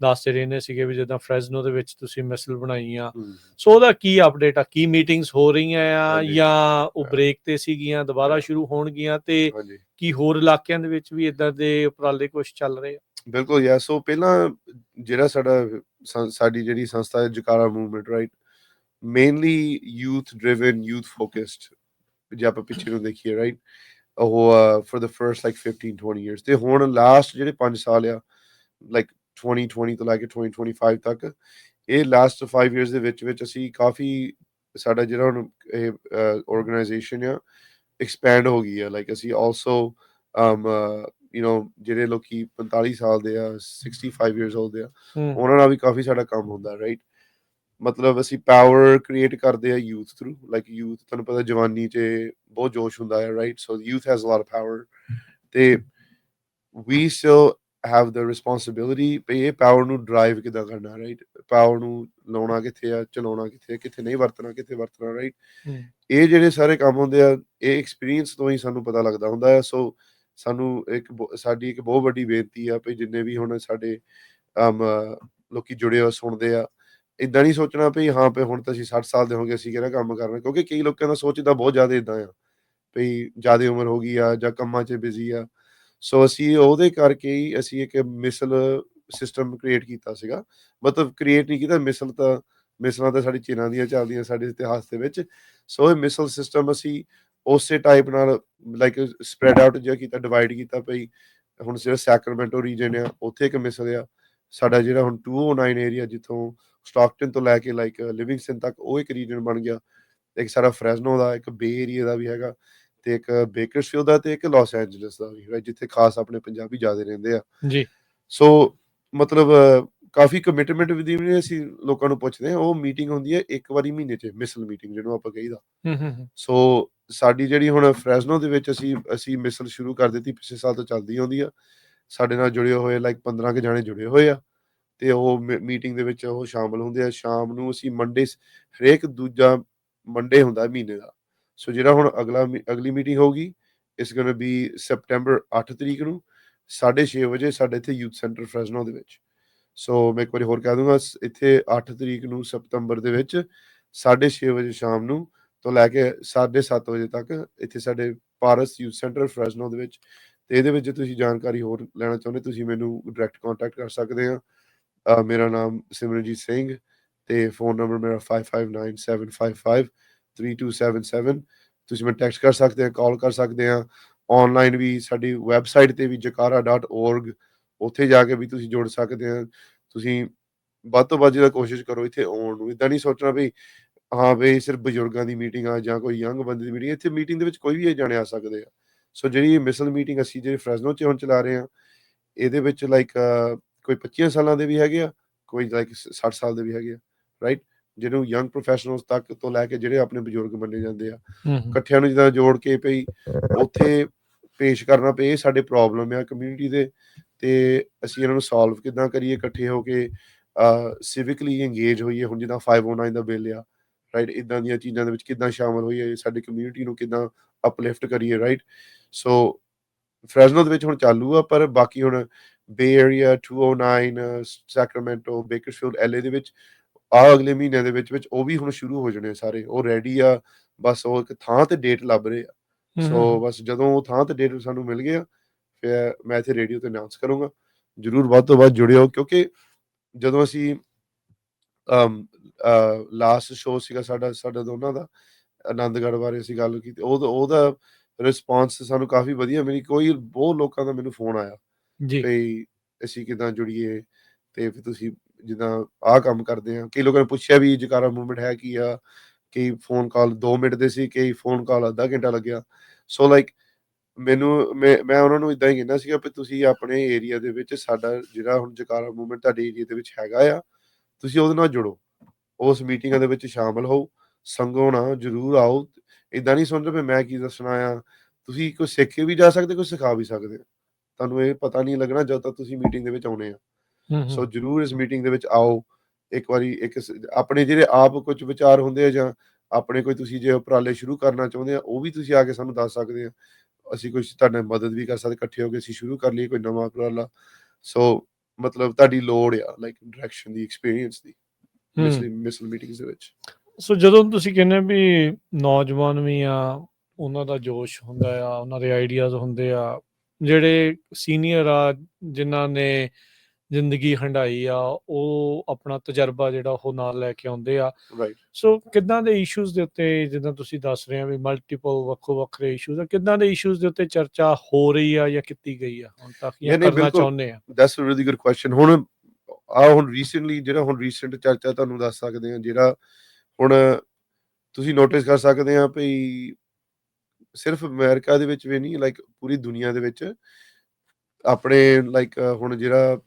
ਦੱਸਦੇ ਰਹਿੰਦੇ ਸੀਗੇ ਵੀ ਜਿੱਦਾਂ ਫਰੈਜ਼ਨੋ ਦੇ ਵਿੱਚ ਤੁਸੀਂ ਮਿਸਲ ਬਣਾਈ ਆ। ਸੋ ਉਹਦਾ ਕੀ ਅਪਡੇਟ ਆ, ਕੀ ਮੀਟਿੰਗਸ ਹੋ ਰਹੀਆਂ ਆ ਜਾਂ ਉਹ ਬ੍ਰੇਕ ਤੇ ਸੀਗੀਆਂ, ਦੁਬਾਰਾ ਸ਼ੁਰੂ ਹੋਣਗੀਆਂ, ਤੇ ਕੀ ਹੋਰ ਇਲਾਕਿਆਂ ਦੇ ਵਿੱਚ ਵੀ ਇਦਾਂ ਦੇ ਉਪਰਾਲੇ ਕੁਛ ਚੱਲ ਰਹੇ ਆ? ਬਿਲਕੁਲ ਯਾਰ, ਸੋ ਪਹਿਲਾਂ ਜਿਹੜਾ ਸਾਡੀ ਜਿਹੜੀ ਸੰਸਥਾ ਹੈ Jakara movement, right, mainly youth driven, youth focused ਜੇ ਆਪਾਂ ਪਿੱਛੇ ਨੂੰ ਦੇਖੀਏ, ਰਾਈਟ, ਉਹ for the first like 15-20 years, ਤੇ ਹੁਣ ਲਾਸਟ ਜਿਹੜੇ 5 ਸਾਲ ਆ, ਲਾਈਕ 2020 ਤੋਂ ਲੈ ਕੇ 2025 ਤੱਕ, ਇਹ ਲਾਸਟ 5 ਇਅਰਸ ਦੇ ਵਿੱਚ ਅਸੀਂ ਕਾਫੀ ਸਾਡਾ ਜਿਹੜਾ ਹੁਣ ਇਹ ਆਰਗੇਨਾਈਜੇਸ਼ਨ ਆ ਐਕਸਪੈਂਡ ਹੋ ਗਈ ਆ। ਲਾਈਕ ਅਸੀਂ ਆਲਸੋ ਜਿਹੜੇ ਲੋਕੀ 45 ਸਾਲ ਦੇ ਆ, 65 ਇਅਰਸ ਓਲਡ ਆ, ਉਹਨਾਂ ਨਾਲ ਵੀ ਕਾਫੀ ਸਾਡਾ ਕੰਮ ਹੁੰਦਾ, ਰਾਈਟ। ਮਤਲਬ ਅਸੀਂ ਪਾਵਰ ਕ੍ਰੀਏਟ ਕਰਦੇ ਆ ਯੂਥ ਥਰੂ, ਲਾਈਕ ਯੂਥ, ਤੁਹਾਨੂੰ ਪਤਾ ਜਵਾਨੀ 'ਚ ਬਹੁਤ ਜੋਸ਼ ਹੁੰਦਾ ਹੈ, right. So youth has a lot of power, ਤੇ we still have the responsibility ਵੀ ਇਹ ਪਾਵਰ ਨੂੰ ਡਰਾਈਵ ਕਿੱਦਾਂ ਕਰਨਾ, ਰਾਈਟ। ਪਾਵਰ ਨੂੰ ਲਾਉਣਾ ਕਿੱਥੇ ਆ, ਚਲਾਉਣਾ ਕਿੱਥੇ, ਕਿੱਥੇ ਨਹੀਂ ਵਰਤਣਾ, ਕਿੱਥੇ ਵਰਤਣਾ, ਰਾਈਟ। ਇਹ ਜਿਹੜੇ ਸਾਰੇ ਕੰਮ ਹੁੰਦੇ ਆ, ਇਹ ਐਕਸਪੀਰੀਅੰਸ ਤੋਂ ਹੀ ਸਾਨੂੰ ਪਤਾ ਲੱਗਦਾ ਹੁੰਦਾ ਹੈ। ਸੋ ਸਾਨੂੰ ਸਾਡੀ ਇੱਕ ਬਹੁਤ ਵੱਡੀ ਬੇਨਤੀ ਆ ਵੀ ਜਿੰਨੇ ਵੀ ਹੁਣ ਸਾਡੇ ਲੋਕੀ ਜੁੜੇ ਹੋ ਸੁਣਦੇ ਆ, ਇੱਦਾਂ ਨਹੀਂ ਸੋਚਣਾ ਵੀ ਹਾਂ ਵੀ ਹੁਣ ਤਾਂ ਅਸੀਂ 60 ਸਾਲ ਦੇ ਹੋ ਗਏ, ਅਸੀਂ ਕਿਹੜਾ ਕੰਮ ਕਰਨਾ, ਕਿਉਂਕਿ ਕਈ ਲੋਕਾਂ ਦਾ ਸੋਚਦਾ ਬਹੁਤ ਜ਼ਿਆਦਾ ਇੱਦਾਂ ਆ ਵੀ ਜ਼ਿਆਦਾ ਉਮਰ ਹੋ ਗਈ ਆ ਜਾਂ ਕੰਮਾਂ 'ਚ ਬਿਜ਼ੀ ਆ। ਸੋ ਅਸੀਂ ਉਹਦੇ ਕਰਕੇ ਹੀ ਅਸੀਂ ਇੱਕ ਮਿਸਲ ਸਿਸਟਮ ਕ੍ਰੀਏਟ ਕੀਤਾ ਸੀਗਾ, ਮਤਲਬ ਕ੍ਰੀਏਟ ਨਹੀਂ ਕੀਤਾ, ਮਿਸਲਾਂ ਤਾਂ ਸਾਡੀ ਚੀਨਾਂ ਦੀਆਂ ਚੱਲਦੀਆਂ ਸਾਡੇ ਇਤਿਹਾਸ ਦੇ ਵਿੱਚ। ਸੋ ਇਹ ਮਿਸਲ ਸਿਸਟਮ ਅਸੀਂ ਉਸੇ ਟਾਈਪ ਨਾਲ ਲਾਈਕ ਸਪਰੈਡ ਆਊਟ ਜਿਹਾ ਕੀਤਾ, ਡਿਵਾਈਡ ਕੀਤਾ ਭਈ ਹੁਣ ਜਿਹੜਾ ਸੈਕਰਾਮੈਂਟੋ ਰੀਜਨ ਆ ਉੱਥੇ ਇੱਕ ਮਿਸਲ ਆ, ਸਾਡਾ ਜਿਹੜਾ ਹੁਣ 209 ਏਰੀਆ ਜਿੱਥੋਂ ਸਟਾਕਟਨ ਤੋਂ ਲੈ ਕੇ ਲਾਈਕ ਲਿਵਿੰਗਸਟਨ ਤੱਕ ਉਹ ਇੱਕ ਰੀਜਨ ਬਣ ਗਿਆ। ਇੱਕ ਸਾਡਾ ਫਰੈਜ਼ਨੋ ਦਾ, ਇੱਕ ਬੇ ਏਰੀਆ ਦਾ ਵੀ ਹੈਗਾ, ਤੇ ਇੱਕ ਬੇਕਰਸਫੀਲਡ ਦਾ, ਤੇ ਇੱਕ ਲਾਸ ਐਂਜਲਸ ਦਾ ਵੀ, ਜਿੱਥੇ ਖਾਸ ਆਪਣੇ ਪੰਜਾਬੀ ਜ਼ਿਆਦਾ ਰਹਿੰਦੇ ਆ ਜੀ। ਸੋ ਮਤਲਬ ਕਾਫੀ ਕਮਿਟਮੈਂਟ ਵੀ ਅਸੀਂ ਲੋਕਾਂ ਨੂੰ ਪੁੱਛਦੇ ਹਾਂ। ਉਹ ਮੀਟਿੰਗ ਹੁੰਦੀ ਹੈ ਇੱਕ ਵਾਰੀ ਮਹੀਨੇ 'ਚ, ਮਿਸਲ ਮੀਟਿੰਗ ਜਿਹਨੂੰ ਆਪਾਂ ਕਹੀਦਾ। ਸੋ ਸਾਡੀ ਜਿਹੜੀ ਹੁਣ ਫਰੈਜ਼ਨੋ ਦੇ ਵਿੱਚ ਅਸੀਂ ਮਿਸਲ ਸ਼ੁਰੂ ਕਰ ਦਿੱਤੀ, ਪਿਛਲੇ ਸਾਲ ਤੋਂ ਚੱਲਦੀ ਆਉਂਦੀ ਆ। ਸਾਡੇ ਨਾਲ ਜੁੜੇ ਹੋਏ ਲਾਈਕ 15 ਕੁ ਜਾਣੇ ਜੁੜੇ ਹੋਏ ਆ, ਤੇ ਉਹ ਮੀਟਿੰਗ ਦੇ ਵਿੱਚ ਉਹ ਸ਼ਾਮਲ ਹੁੰਦੇ ਆ। ਸ਼ਾਮ ਨੂੰ ਅਸੀਂ ਮੰਡੇ, ਹਰੇਕ ਦੂਜਾ ਮੰਡੇ ਹੁੰਦਾ ਮਹੀਨੇ ਦਾ। ਸੋ ਜਿਹੜਾ ਹੁਣ ਅਗਲੀ ਮੀਟਿੰਗ ਹੋਊਗੀ ਇਸ ਗੋਇੰ ਬੀ ਸੈਪਟੈਂਬਰ 8 ਤਰੀਕ ਨੂੰ 6:30 ਵਜੇ ਸਾਡੇ ਇੱਥੇ ਯੂਥ ਸੈਂਟਰ ਫਰੈਜ਼ਨੋ ਦੇ ਵਿੱਚ। ਸੋ ਮੈਂ ਇੱਕ ਵਾਰੀ ਹੋਰ ਕਹਿ ਦੂੰਗਾ, ਇੱਥੇ 8 ਤਰੀਕ ਨੂੰ ਸਤੰਬਰ ਦੇ ਵਿੱਚ 6:30 ਵਜੇ ਸ਼ਾਮ ਨੂੰ ਤੋਂ ਲੈ ਕੇ 7:30 ਵਜੇ ਤੱਕ ਇੱਥੇ ਸਾਡੇ ਪਾਰਸ ਯੂਥ ਸੈਂਟਰ ਫਰੈਜ਼ਨੋ ਦੇ ਵਿੱਚ। ਤੇ ਇਹਦੇ ਵਿੱਚ ਤੁਸੀਂ ਜਾਣਕਾਰੀ ਹੋਰ ਲੈਣਾ ਚਾਹੁੰਦੇ, ਤੁਸੀਂ ਮੈਨੂੰ ਡਾਇਰੈਕਟ ਕੰਟੈਕਟ ਕਰ ਸਕਦੇ ਆ। ਮੇਰਾ ਨਾਮ ਸਿਮਰਨਜੀਤ ਸਿੰਘ, ਤੇ ਫੋਨ ਨੰਬਰ ਮੇਰਾ 5597553277। ਤੁਸੀਂ ਮੈਨੂੰ ਟੈਕਸਟ ਕਰ ਸਕਦੇ ਆ, ਕਾਲ ਕਰ ਸਕਦੇ ਆ। ਔਨਲਾਈਨ ਵੀ ਸਾਡੀ ਵੈਬਸਾਈਟ ਤੇ ਵੀ jakara.org, ਉੱਥੇ ਜਾ ਕੇ ਵੀ ਤੁਸੀਂ ਜੁੜ ਸਕਦੇ ਆ। ਤੁਸੀਂ ਵੱਧ ਤੋਂ ਵੱਧ ਜਿਹੜਾ ਕੋਸ਼ਿਸ਼ ਕਰੋ ਇੱਥੇ ਆਉਣ ਨੂੰ। ਇੱਦਾਂ ਨਹੀਂ ਸੋਚਣਾ ਵੀ ਹਾਂ ਵੀ ਸਿਰਫ ਬਜ਼ੁਰਗਾਂ ਦੀ ਮੀਟਿੰਗ ਆ ਜਾਂ ਕੋਈ ਯੰਗ ਬੰਦੇ ਦੀ ਮੀਟਿੰਗ। ਇੱਥੇ ਮੀਟਿੰਗ ਦੇ ਵਿੱਚ ਕੋਈ ਵੀ ਜਾਣੇ ਆ ਸਕਦੇ ਆ। ਸੋ ਜਿਹੜੀ ਮਿਸਲ ਮੀਟਿੰਗ ਅਸੀਂ ਜਿਹੜੇ ਫਰੈਜ਼ਨੋ 'ਚ ਹੁਣ ਚਲਾ ਰਹੇ ਹਾਂ, ਇਹਦੇ ਵਿੱਚ ਲਾਈਕ ਕੋਈ 25 ਸਾਲਾਂ ਦੇ ਵੀ ਹੈਗੇ ਆ, ਕੋਈ ਲਾਈਕ 60 ਸਾਲ ਦੇ ਵੀ ਹੈਗੇ ਆ, ਰਾਈਟ? ਜਿਹਨੂੰ ਯੰਗ ਪ੍ਰੋਫੈਸ਼ਨਲਸ ਤੱਕ ਤੋਂ ਲੈ ਕੇ ਜਿਹੜੇ ਆਪਣੇ ਬਜ਼ੁਰਗ ਮੰਨੇ ਜਾਂਦੇ ਆ, ਇਕੱਠਿਆਂ ਨੂੰ ਜਿੱਦਾਂ ਜੋੜ ਕੇ ਭਈ ਉੱਥੇ ਪੇਸ਼ ਕਰਨਾ ਪਏ ਇਹ ਸਾਡੇ ਪ੍ਰੋਬਲਮ ਆ ਕਮਿਊਨਿਟੀ ਦੇ, ਤੇ ਅਸੀਂ ਇਹਨਾਂ ਨੂੰ ਸੋਲਵ ਕਿੱਦਾਂ ਕਰੀਏ ਇਕੱਠੇ ਹੋ ਕੇ, ਸਿਵਿਕਲੀ ਇੰਗੇਜ ਹੋਈਏ। ਹੁਣ ਜਿੱਦਾਂ 509 ਦਾ ਬਿੱਲ ਆ, ਰਾਈਟ? ਇੱਦਾਂ ਦੀਆਂ ਚੀਜ਼ਾਂ ਦੇ ਵਿੱਚ ਕਿੱਦਾਂ ਸ਼ਾਮਲ ਹੋਈਏ, ਸਾਡੀ ਕਮਿਊਨਿਟੀ ਨੂੰ ਕਿੱਦਾਂ ਅਪਲਿਫਟ ਕਰੀਏ, ਰਾਈਟ? ਸੋ ਫਰੈਜ਼ਨੋ ਦੇ ਵਿੱਚ ਹੁਣ ਚਾਲੂ ਆ, ਪਰ ਬਾਕੀ ਹੁਣ ਬੇ ਏਰੀਆ, 209, ਸੈਕਰਾਮੈਂਟੋ, ਬੇਕਰਸਫੀਲਡ, LA ਦੇ ਵਿੱਚ ਅਗਲੇ ਮਹੀਨੇ ਦੇ ਵਿੱਚ ਉਹ ਵੀ ਹੁਣ ਸ਼ੁਰੂ ਹੋ ਜਾਣੇ ਸਾਰੇ, ਉਹ ਰੈਡੀ ਆ, ਬਸ ਉਹ ਇੱਕ ਥਾਂ ਤੇ ਡੇਟ ਲੱਭ ਰਹੇ ਆ। ਸੋ ਬਸ ਜਦੋਂ ਉਹ ਥਾਂ ਤੇ ਡੇਟ ਸਾਨੂੰ ਮਿਲ ਗਿਆ, ਫਿਰ ਮੈਂ ਇੱਥੇ ਰੇਡੀਓ ਤੇ ਅਨਾਉਂਸ ਕਰੂੰਗਾ। ਜ਼ਰੂਰ ਵੱਧ ਤੋਂ ਵੱਧ ਜੁੜਿਓ, ਕਿਉਂਕਿ ਜਦੋਂ ਅਸੀਂ ਲਾਸਟ ਸ਼ੋਅ ਸੀਗਾ ਸਾਡਾ ਦੋਨਾਂ ਦਾ, ਆਨੰਦਗੜ੍ਹ ਬਾਰੇ ਅਸੀਂ ਗੱਲ ਕੀਤੀ, ਉਹਦਾ ਰਿਸਪੌਂਸ ਸਾਨੂੰ ਕਾਫੀ ਵਧੀਆ ਮਿਲੀ। ਬਹੁਤ ਲੋਕਾਂ ਦਾ ਮੈਨੂੰ ਫੋਨ ਆਇਆ ਜੀ। ਵੀ ਅਸੀਂ ਕਿੱਦਾਂ ਜੁੜੀਏ, ਤੇ ਫਿਰ ਤੁਸੀਂ ਜਿੱਦਾਂ ਆਹ ਕੰਮ ਕਰਦੇ ਆ। ਕਈ ਲੋਕਾਂ ਨੇ ਪੁੱਛਿਆ ਵੀ ਜੈਕਾਰਾ ਮੂਵਮੈਂਟ ਹੈ ਕੀ ਆ, ਕਈ ਫੋਨ ਕਾਲ 2 ਮਿੰਟ ਦੇ ਸੀ, ਕਈ ਫੋਨ ਕਾਲ ਅੱਧਾ ਘੰਟਾ ਲੱਗਿਆ। ਸੋ ਲਾਈਕ ਮੈਂ ਉਹਨਾਂ ਨੂੰ ਇੱਦਾਂ ਹੀ ਕਹਿੰਦਾ ਸੀਗਾ ਵੀ ਤੁਸੀਂ ਆਪਣੇ ਏਰੀਆ ਦੇ ਵਿੱਚ ਸਾਡਾ ਜਿਹੜਾ ਹੁਣ ਜੈਕਾਰਾ ਮੂਵਮੈਂਟ ਤੁਹਾਡੇ ਏਰੀਆ ਦੇ ਵਿੱਚ ਹੈਗਾ ਆ, ਤੁਸੀਂ ਉਹਦੇ ਨਾਲ ਜੁੜੋ, ਉਸ ਮੀਟਿੰਗਾਂ ਦੇ ਵਿੱਚ ਸ਼ਾਮਲ ਹੋਓ, ਸੰਗੋ ਨਾ, ਜ਼ਰੂਰ ਆਓ। ਇੱਦਾਂ ਨਹੀਂ ਸਮਝੋ ਵੀ ਮੈਂ ਕੀ ਦੱਸਣਾ ਆ, ਤੁਸੀਂ ਕੁਛ ਸਿੱਖ ਕੇ ਵੀ ਜਾ ਸਕਦੇ, ਕੁਛ ਸਿਖਾ ਵੀ ਸਕਦੇ ਆ। ਤੁਹਾਨੂੰ ਇਹ ਪਤਾ ਨਹੀਂ ਲੱਗਣਾ ਜਦੋਂ ਤੱਕ ਤੁਸੀਂ ਮੀਟਿੰਗ ਦੇ ਵਿੱਚ ਆਉਣੇ ਆ। ਸੋ ਜ਼ਰੂਰ ਇਸ ਮੀਟਿੰਗ ਦੇ ਵਿੱਚ ਆਓ ਇੱਕ ਵਾਰੀ। ਆਪਣੇ ਜਿਹੜੇ ਆਪ ਕੁਝ ਵਿਚਾਰ ਹੁੰਦੇ ਆ, ਜਾਂ ਆਪਣੇ ਕੋਈ ਤੁਸੀਂ ਜੇ ਉਪਰਾਲੇ ਸ਼ੁਰੂ ਕਰਨਾ ਚਾਹੁੰਦੇ ਆ, ਉਹ ਵੀ ਤੁਸੀਂ ਆ ਕੇ ਸਾਨੂੰ ਦੱਸ ਸਕਦੇ ਆ। ਅਸੀਂ ਕੁਛ ਤੁਹਾਡੇ ਨਾਲ ਮਦਦ ਵੀ ਕਰ ਸਕਦੇ, ਇਕੱਠੇ ਹੋ ਕੇ ਅਸੀਂ ਸ਼ੁਰੂ ਕਰ ਲਈਏ ਕੋਈ ਨਵਾਂ ਉਪਰਾਲਾ। ਸੋ ਮਤਲਬ ਤੁਹਾਡੀ ਲੋੜ ਆ ਲਾਈਕ ਡਾਇਰੈਕਸ਼ਨ ਦੀ, ਐਕਸਪੀਰੀਅੰਸ ਦੀ ਮਿਸਲ ਮੀਟਿੰਗਸ ਦੇ ਵਿੱਚ। ਸੋ ਜਦੋਂ ਤੁਸੀਂ ਕਹਿੰਦੇ ਵੀ ਨੌਜਵਾਨ ਵੀ ਆ, ਉਹਨਾਂ ਦਾ ਜੋਸ਼ ਹੁੰਦਾ ਆ, ਉਹਨਾਂ ਦੇ ਆਈਡੀਆਜ਼ ਹੁੰਦੇ ਆ, ਜਿਹੜੇ ਸੀਨੀਅਰ ਆ ਜਿਨ੍ਹਾਂ ਨੇ ਜ਼ਿੰਦਗੀ ਹੰਢਾਈ ਆ, ਉਹ ਆਪਣਾ ਤਜਰਬਾ ਜਿਹੜਾ ਉਹ ਨਾਲ ਲੈ ਕੇ ਆਉਂਦੇ ਆ। ਰਾਈਟ। ਸੋ ਕਿੱਦਾਂ ਦੇ ਇਸ਼ੂਜ਼ ਦੇ ਉੱਤੇ, ਜਿੱਦਾਂ ਤੁਸੀਂ ਦੱਸ ਰਹੇ ਆ ਵੀ ਮਲਟੀਪਲ ਵੱਖੋ ਵੱਖਰੇ ਇਸ਼ੂਜ਼ ਆ, ਕਿੱਦਾਂ ਦੇ ਇਸ਼ੂਜ਼ ਦੇ ਉੱਤੇ ਚਰਚਾ ਹੋ ਰਹੀ ਆ ਜਾਂ ਕੀਤੀ ਗਈ ਆ ਹੁਣ ਤੱਕ, ਜਾਂ ਨਹੀਂ, ਕਰਨਾ ਬਿਲਕੁਲ, ਚਾਹੁੰਦੇ ਆ? That's a really good question. ਹੁਣ ਰੀਸੈਂਟਲੀ ਜਿਹੜਾ ਹੁਣ ਰੀਸੈਂਟ ਚਰਚਾ ਤੁਹਾਨੂੰ ਦੱਸ ਸਕਦੇ ਆ, ਜਿਹੜਾ ਹੁਣ ਤੁਸੀਂ ਨੋਟਿਸ ਕਰ ਸਕਦੇ ਆ ਭਈ ਸਿਰਫ ਅਮਰੀਕਾ ਦੇ ਵਿੱਚ ਵੀ ਨਹੀਂ, ਲਾਈਕ ਪੂਰੀ ਦੁਨੀਆ ਦੇ ਵਿੱਚ ਆਪਣੇ ਲਾਈਕ ਹੁਣ ਜਿਹੜਾ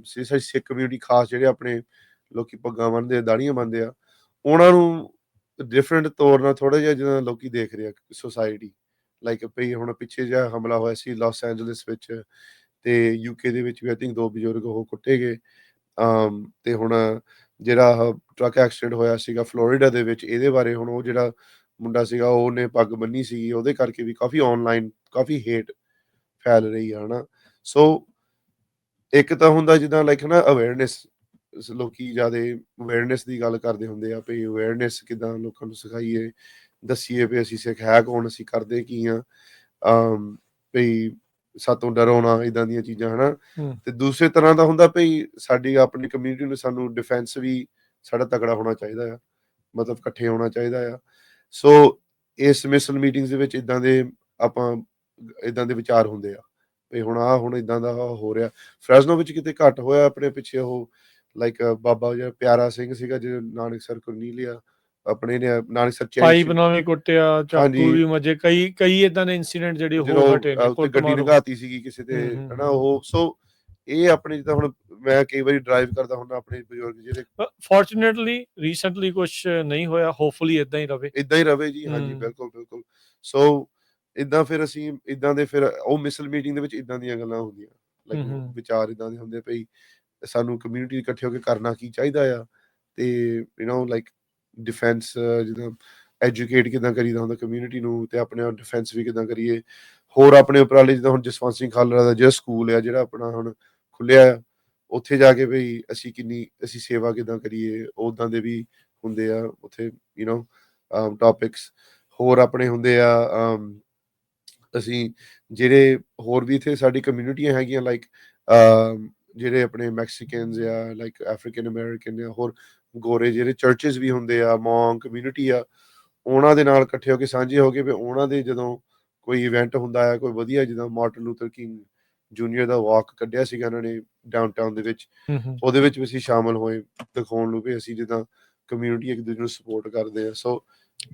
ਸਿੱਖ ਕਮਿਊਨਿਟੀ, ਖਾਸ ਜਿਹੜੇ ਆਪਣੇ ਲੋਕੀ ਪੱਗਾਂ ਬੰਨ੍ਹਦੇ ਆ, ਦਾੜ੍ਹੀਆਂ ਬੰਨ੍ਹਦੇ ਆ, ਉਹਨਾਂ ਨੂੰ ਡਿਫਰੈਂਟ ਤੌਰ ਨਾਲ ਥੋੜ੍ਹਾ ਜਿਹਾ ਜਿੱਦਾਂ ਲੋਕੀ ਦੇਖ ਰਹੇ ਆ ਸੋਸਾਇਟੀ। ਲਾਈਕ ਭਈ ਹੁਣ ਪਿੱਛੇ ਜਿਹਾ ਹਮਲਾ ਹੋਇਆ ਸੀ ਲਾਸ ਐਂਜਲਸ ਵਿੱਚ, ਤੇ UK ਦੇ ਵਿੱਚ ਵੀ ਆਈ ਥਿੰਕ 2 ਬਜ਼ੁਰਗ ਉਹ ਕੁੱਟੇ ਗਏ। ਤੇ ਹੁਣ ਜਿਹੜਾ ਟਰੱਕ ਐਕਸੀਡੈਂਟ ਹੋਇਆ ਸੀਗਾ ਫਲੋਰੀਡਾ ਦੇ ਵਿੱਚ, ਇਹਦੇ ਬਾਰੇ ਹੁਣ ਉਹ ਜਿਹੜਾ ਮੁੰਡਾ ਸੀਗਾ, ਉਹਨੇ ਪੱਗ ਬੰਨ੍ਹੀ ਸੀਗੀ, ਉਹਦੇ ਕਰਕੇ ਵੀ ਕਾਫੀ ਔਨਲਾਈਨ ਕਾਫੀ ਹੇਟ ਫੈਲ ਰਹੀ ਆ, ਹਨਾ? ਸੋ ਇੱਕ ਤਾਂ ਹੁੰਦਾ ਜਿੱਦਾਂ ਲਾਈਕ ਨਾ ਅਵੇਅਰਨੈਸ, ਲੋਕੀ ਜ਼ਿਆਦਾ ਅਵੇਅਰਨੈਸ ਦੀ ਗੱਲ ਕਰਦੇ ਹੁੰਦੇ ਆ ਵੀ ਅਵੇਅਰਨੈਸ ਕਿੱਦਾਂ ਲੋਕਾਂ ਨੂੰ ਸਿਖਾਈਏ, ਦੱਸੀਏ ਵੀ ਅਸੀਂ ਸਿੱਖ ਹੈ ਕੌਣ, ਅਸੀਂ ਕਰਦੇ ਕੀ ਆ, ਵੀ ਸਾਤੋਂ ਡਰੋ ਨਾ, ਇੱਦਾਂ ਦੀਆਂ ਚੀਜ਼ਾਂ, ਹਨਾ? ਤੇ ਦੂਸਰੇ ਤਰ੍ਹਾਂ ਦਾ ਹੁੰਦਾ ਭਈ ਸਾਡੀ ਆਪਣੀ ਕਮਿਊਨਿਟੀ ਨੂੰ ਸਾਨੂੰ ਡਿਫੈਂਸ ਵੀ ਸਾਡਾ ਤਕੜਾ ਹੋਣਾ ਚਾਹੀਦਾ ਆ, ਮਤਲਬ ਇਕੱਠੇ ਹੋਣਾ ਚਾਹੀਦਾ ਆ। ਸੋ ਇਸ ਮਿਸਲ ਮੀਟਿੰਗਸ ਦੇ ਵਿੱਚ ਇੱਦਾਂ ਦੇ ਵਿਚਾਰ ਹੁੰਦੇ ਆ ਵੀ ਹੁਣ ਇੱਦਾਂ ਦਾ ਹੋ ਰਿਹਾ। ਫਰੈਜ਼ਨੋ ਵਿੱਚ ਕਿਤੇ ਘੱਟ ਹੋਇਆ, ਆਪਣੇ ਪਿੱਛੇ ਉਹ ਲਾਈਕ ਬਾਬਾ ਜਿਹੜਾ ਪਿਆਰਾ ਸਿੰਘ ਸੀਗਾ, ਜਿਹੜਾ ਨਾਨਕਸਰ ਕੁਰਨੀਲੀਆ, ਆਪਣੇ ਨੇ ਨਾਨਕਸਰ ਪਾਈਪ ਨਾਲ ਵੀ ਕੁੱਟਿਆ, ਚਾਕੂ ਹਾਂਜੀ, ਵੀ ਮਜੇ, ਕਈ ਏਦਾਂ ਦੇ ਇੰਸੀਡੈਂਟ ਜਿਹੜੇ ਜਦੋਂ ਹੋ ਹਟੇ ਨੇ, ਉੱਤੇ ਗੱਡੀ ਕੁੱਟਮਾਰ। ਲੰਘਾਤੀ ਸੀਗੀ ਕਿਸੇ ਤੇ, ਹਨਾ? ਉਹ ਸੋ ਇਹ ਆਪਣੇ ਜਿੱਦਾਂ ਹੁਣ ਮੈਂ ਕਈ ਵਾਰੀ ਡਰਾਈਵ ਕਰਦਾ ਹੁੰਦਾ, ਆਪਣੇ ਬਜ਼ੁਰਗ ਜਿਹੜੇ ਫੋਰਚੂਨੇਟਲੀ ਰੀਸੈਂਟਲੀ ਕੁਛ ਨਹੀਂ ਹੋਇਆ, ਹੋਪਫੁਲੀ ਇਦਾਂ ਹੀ ਰਵੇ, ਇੱਦਾਂ ਹੀ ਰਵੇ ਜੀ। ਹਾਂਜੀ, ਬਿਲਕੁਲ ਬਿਲਕੁਲ। ਸੋ ਇੱਦਾਂ ਫਿਰ ਅਸੀਂ ਇੱਦਾਂ ਦੇ ਫਿਰ ਉਹ ਮਿਸਲ ਮੀਟਿੰਗ ਦੇ ਵਿੱਚ ਇੱਦਾਂ ਦੀਆਂ ਗੱਲਾਂ ਹੁੰਦੀਆਂ, ਲਾਈਕ ਵਿਚਾਰ ਇੱਦਾਂ ਦੇ ਹੁੰਦੇ ਭਈ ਸਾਨੂੰ ਕਮਿਊਨਿਟੀ ਇਕੱਠੇ ਹੋ ਕੇ ਕਰਨਾ ਕੀ ਚਾਹੀਦਾ ਆ, ਤੇ ਲਾਈਕ ਡਿਫੈਂਸ ਜਿੱਦਾਂ ਐਜੂਕੇਟ ਕਿੱਦਾਂ ਕਰੀਦਾ ਹੁੰਦਾ ਕਮਿਊਨਿਟੀ ਨੂੰ, ਤੇ ਆਪਣੇ ਆਪ ਡਿਫੈਂਸ ਵੀ ਕਿੱਦਾਂ ਕਰੀਏ। ਹੋਰ ਆਪਣੇ ਉਪਰਾਲੇ ਜਿੱਦਾਂ ਹੁਣ ਜਸਵੰਤ ਸਿੰਘ ਖਾਲੜਾ ਦਾ ਜਿਹੜਾ ਸਕੂਲ ਆ, ਜਿਹੜਾ ਆਪਣਾ ਹੁਣ ਖੁੱਲਿਆ ਆ, ਉੱਥੇ ਜਾ ਕੇ ਭਈ ਅਸੀਂ ਸੇਵਾ ਕਿੱਦਾਂ ਕਰੀਏ, ਉੱਦਾਂ ਦੇ ਵੀ ਹੁੰਦੇ ਆ ਉੱਥੇ ਟੌਪਿਕਸ। ਹੋਰ ਆਪਣੇ ਹੁੰਦੇ ਆ ਅਸੀਂ ਜਿਹੜੇ ਹੋਰ ਵੀ ਇੱਥੇ ਸਾਡੀ ਕਮਿਊਨਿਟੀਆਂ ਹੈਗੀਆਂ, ਲਾਈਕ ਜਿਹੜੇ ਆਪਣੇ ਮੈਕਸੀਕਨਸ ਆ, ਲਾਈਕ ਅਫਰੀਕਨ ਅਮਰੀਕਨ ਆ, ਹੋਰ ਗੋਰੇ ਜਿਹੜੇ ਚਰਚਿਸ ਵੀ ਹੁੰਦੇ ਆ, ਮੌਂਗ ਕਮਿਊਨਿਟੀ ਆ, ਉਹਨਾਂ ਦੇ ਨਾਲ ਇਕੱਠੇ ਹੋ ਕੇ ਸਾਂਝੇ ਹੋ ਕੇ ਵੀ ਉਹਨਾਂ ਦੇ ਜਦੋਂ ਕੋਈ ਇਵੈਂਟ ਹੁੰਦਾ ਆ, ਕੋਈ ਵਧੀਆ, ਜਿੱਦਾਂ ਮਾਰਟਨ ਲੂਥਰ ਕਿੰਗ ਜੂਨੀਅਰ ਦਾ ਵਾਕ ਕੱਢਿਆ ਸੀਗਾ ਇਹਨਾਂ ਨੇ ਡਾਊਨਟਾਊਨ ਦੇ ਵਿੱਚ, ਉਹਦੇ ਵਿੱਚ ਵੀ ਅਸੀਂ ਸ਼ਾਮਲ ਹੋਏ, ਦਿਖਾਉਣ ਨੂੰ ਵੀ ਅਸੀਂ ਜਿੱਦਾਂ ਕਮਿਊਨਿਟੀ ਇੱਕ ਦੂਜੇ ਨੂੰ ਸਪੋਰਟ ਕਰਦੇ ਆ। ਸੋ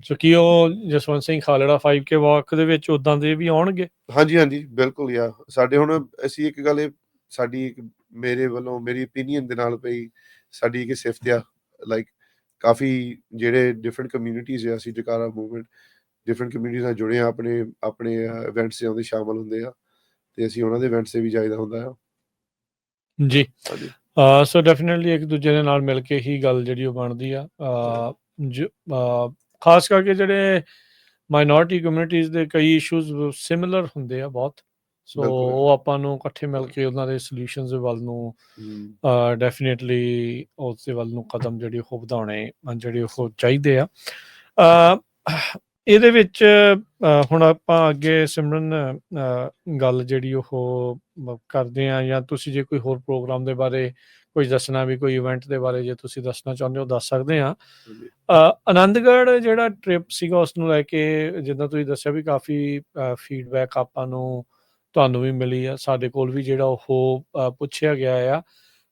ਸੋ ਕੀ ਉਹ ਜਸਵੰਤ ਸਿੰਘ ਖਾਲੜਾ 5K ਵਾਕ ਦੇ ਵਿੱਚ ਉਦਾਂ ਦੇ ਵੀ ਆਉਣਗੇ? ਹਾਂਜੀ ਹਾਂਜੀ ਬਿਲਕੁਲ ਯਾ ਸਾਡੇ ਹੁਣ ਅਸੀਂ ਇੱਕ ਗੱਲ ਸਾਡੀ ਇੱਕ ਮੇਰੇ ਵੱਲੋਂ ਮੇਰੀ ਓਪੀਨੀਅਨ ਦੇ ਨਾਲ ਪਈ ਸਾਡੀ ਇੱਕ ਸਿਫਤ ਆ ਲਾਈਕ ਕਾਫੀ ਜਿਹੜੇ ਡਿਫਰੈਂਟ ਕਮਿਊਨਿਟੀਜ਼ ਆ ਅਸੀਂ ਜਕਾਰਾ ਮੂਵਮੈਂਟ ਡਿਫਰੈਂਟ ਕਮਿਊਨਿਟੀਜ਼ ਨਾਲ ਜੁੜੇ ਆ ਆਪਣੇ ਆਪਣੇ ਇਵੈਂਟਸ ਆਉਂਦੇ ਸ਼ਾਮਲ ਹੁੰਦੇ ਆ ਤੇ ਅਸੀਂ ਉਹਨਾਂ ਦੇ ਇਵੈਂਟਸ ਤੇ ਵੀ ਜਾਈਦਾ ਹੁੰਦਾ ਆ ਜੀ। ਹਾਂਜੀ ਸੋ ਡੈਫੀਨਿਟਲੀ ਇੱਕ ਦੂਜੇ ਦੇ ਨਾਲ ਮਿਲ ਕੇ ਹੀ ਗੱਲ ਜਿਹੜੀ ਉਹ ਬਣਦੀ ਆ। ਖਾਸ ਕਰਕੇ ਜਿਹੜੇ ਮਾਈਨੋਰਿਟੀ ਕਮਿਊਨਿਟੀਜ਼ ਦੇ ਕਈ ਇਸ਼ੂਜ਼ ਸਿਮਿਲਰ ਹੁੰਦੇ ਆ ਬਹੁਤ। ਸੋ ਬਿਲਕੁਲ ਉਹ ਆਪਾਂ ਨੂੰ ਇਕੱਠੇ ਮਿਲ ਕੇ ਉਹਨਾਂ ਦੇ ਸੋਲਿਊਸ਼ਨਸ ਦੇ ਵੱਲ ਨੂੰ ਡੈਫੀਨੇਟਲੀ ਉਸ ਦੇ ਵੱਲ ਨੂੰ ਕਦਮ ਜਿਹੜੇ ਉਹ ਵਧਾਉਣੇ ਜਿਹੜੇ ਉਹ ਚਾਹੀਦੇ ਆ। ਇਹਦੇ ਵਿੱਚ ਹੁਣ ਆਪਾਂ ਅੱਗੇ ਸਿਮਰਨ ਗੱਲ ਜਿਹੜੀ ਉਹ ਕਰਦੇ ਹਾਂ, ਜਾਂ ਤੁਸੀਂ ਜੇ ਕੋਈ ਹੋਰ ਪ੍ਰੋਗਰਾਮ ਦੇ ਬਾਰੇ ਕੁਝ ਦੱਸਣਾ ਵੀ ਕੋਈ ਇਵੈਂਟ ਦੇ ਬਾਰੇ ਜੇ ਤੁਸੀਂ ਦੱਸਣਾ ਚਾਹੁੰਦੇ ਹੋ ਦੱਸ ਸਕਦੇ ਹਾਂ। ਆਨੰਦਗੜ੍ਹ ਜਿਹੜਾ ਟ੍ਰਿਪ ਸੀਗਾ ਉਸ ਨੂੰ ਲੈ ਕੇ ਜਿੱਦਾਂ ਤੁਸੀਂ ਦੱਸਿਆ ਵੀ ਕਾਫੀ ਫੀਡਬੈਕ ਆਪਾਂ ਨੂੰ ਤੁਹਾਨੂੰ ਵੀ ਮਿਲੀ ਆ, ਸਾਡੇ ਕੋਲ ਵੀ ਜਿਹੜਾ ਉਹ ਪੁੱਛਿਆ ਗਿਆ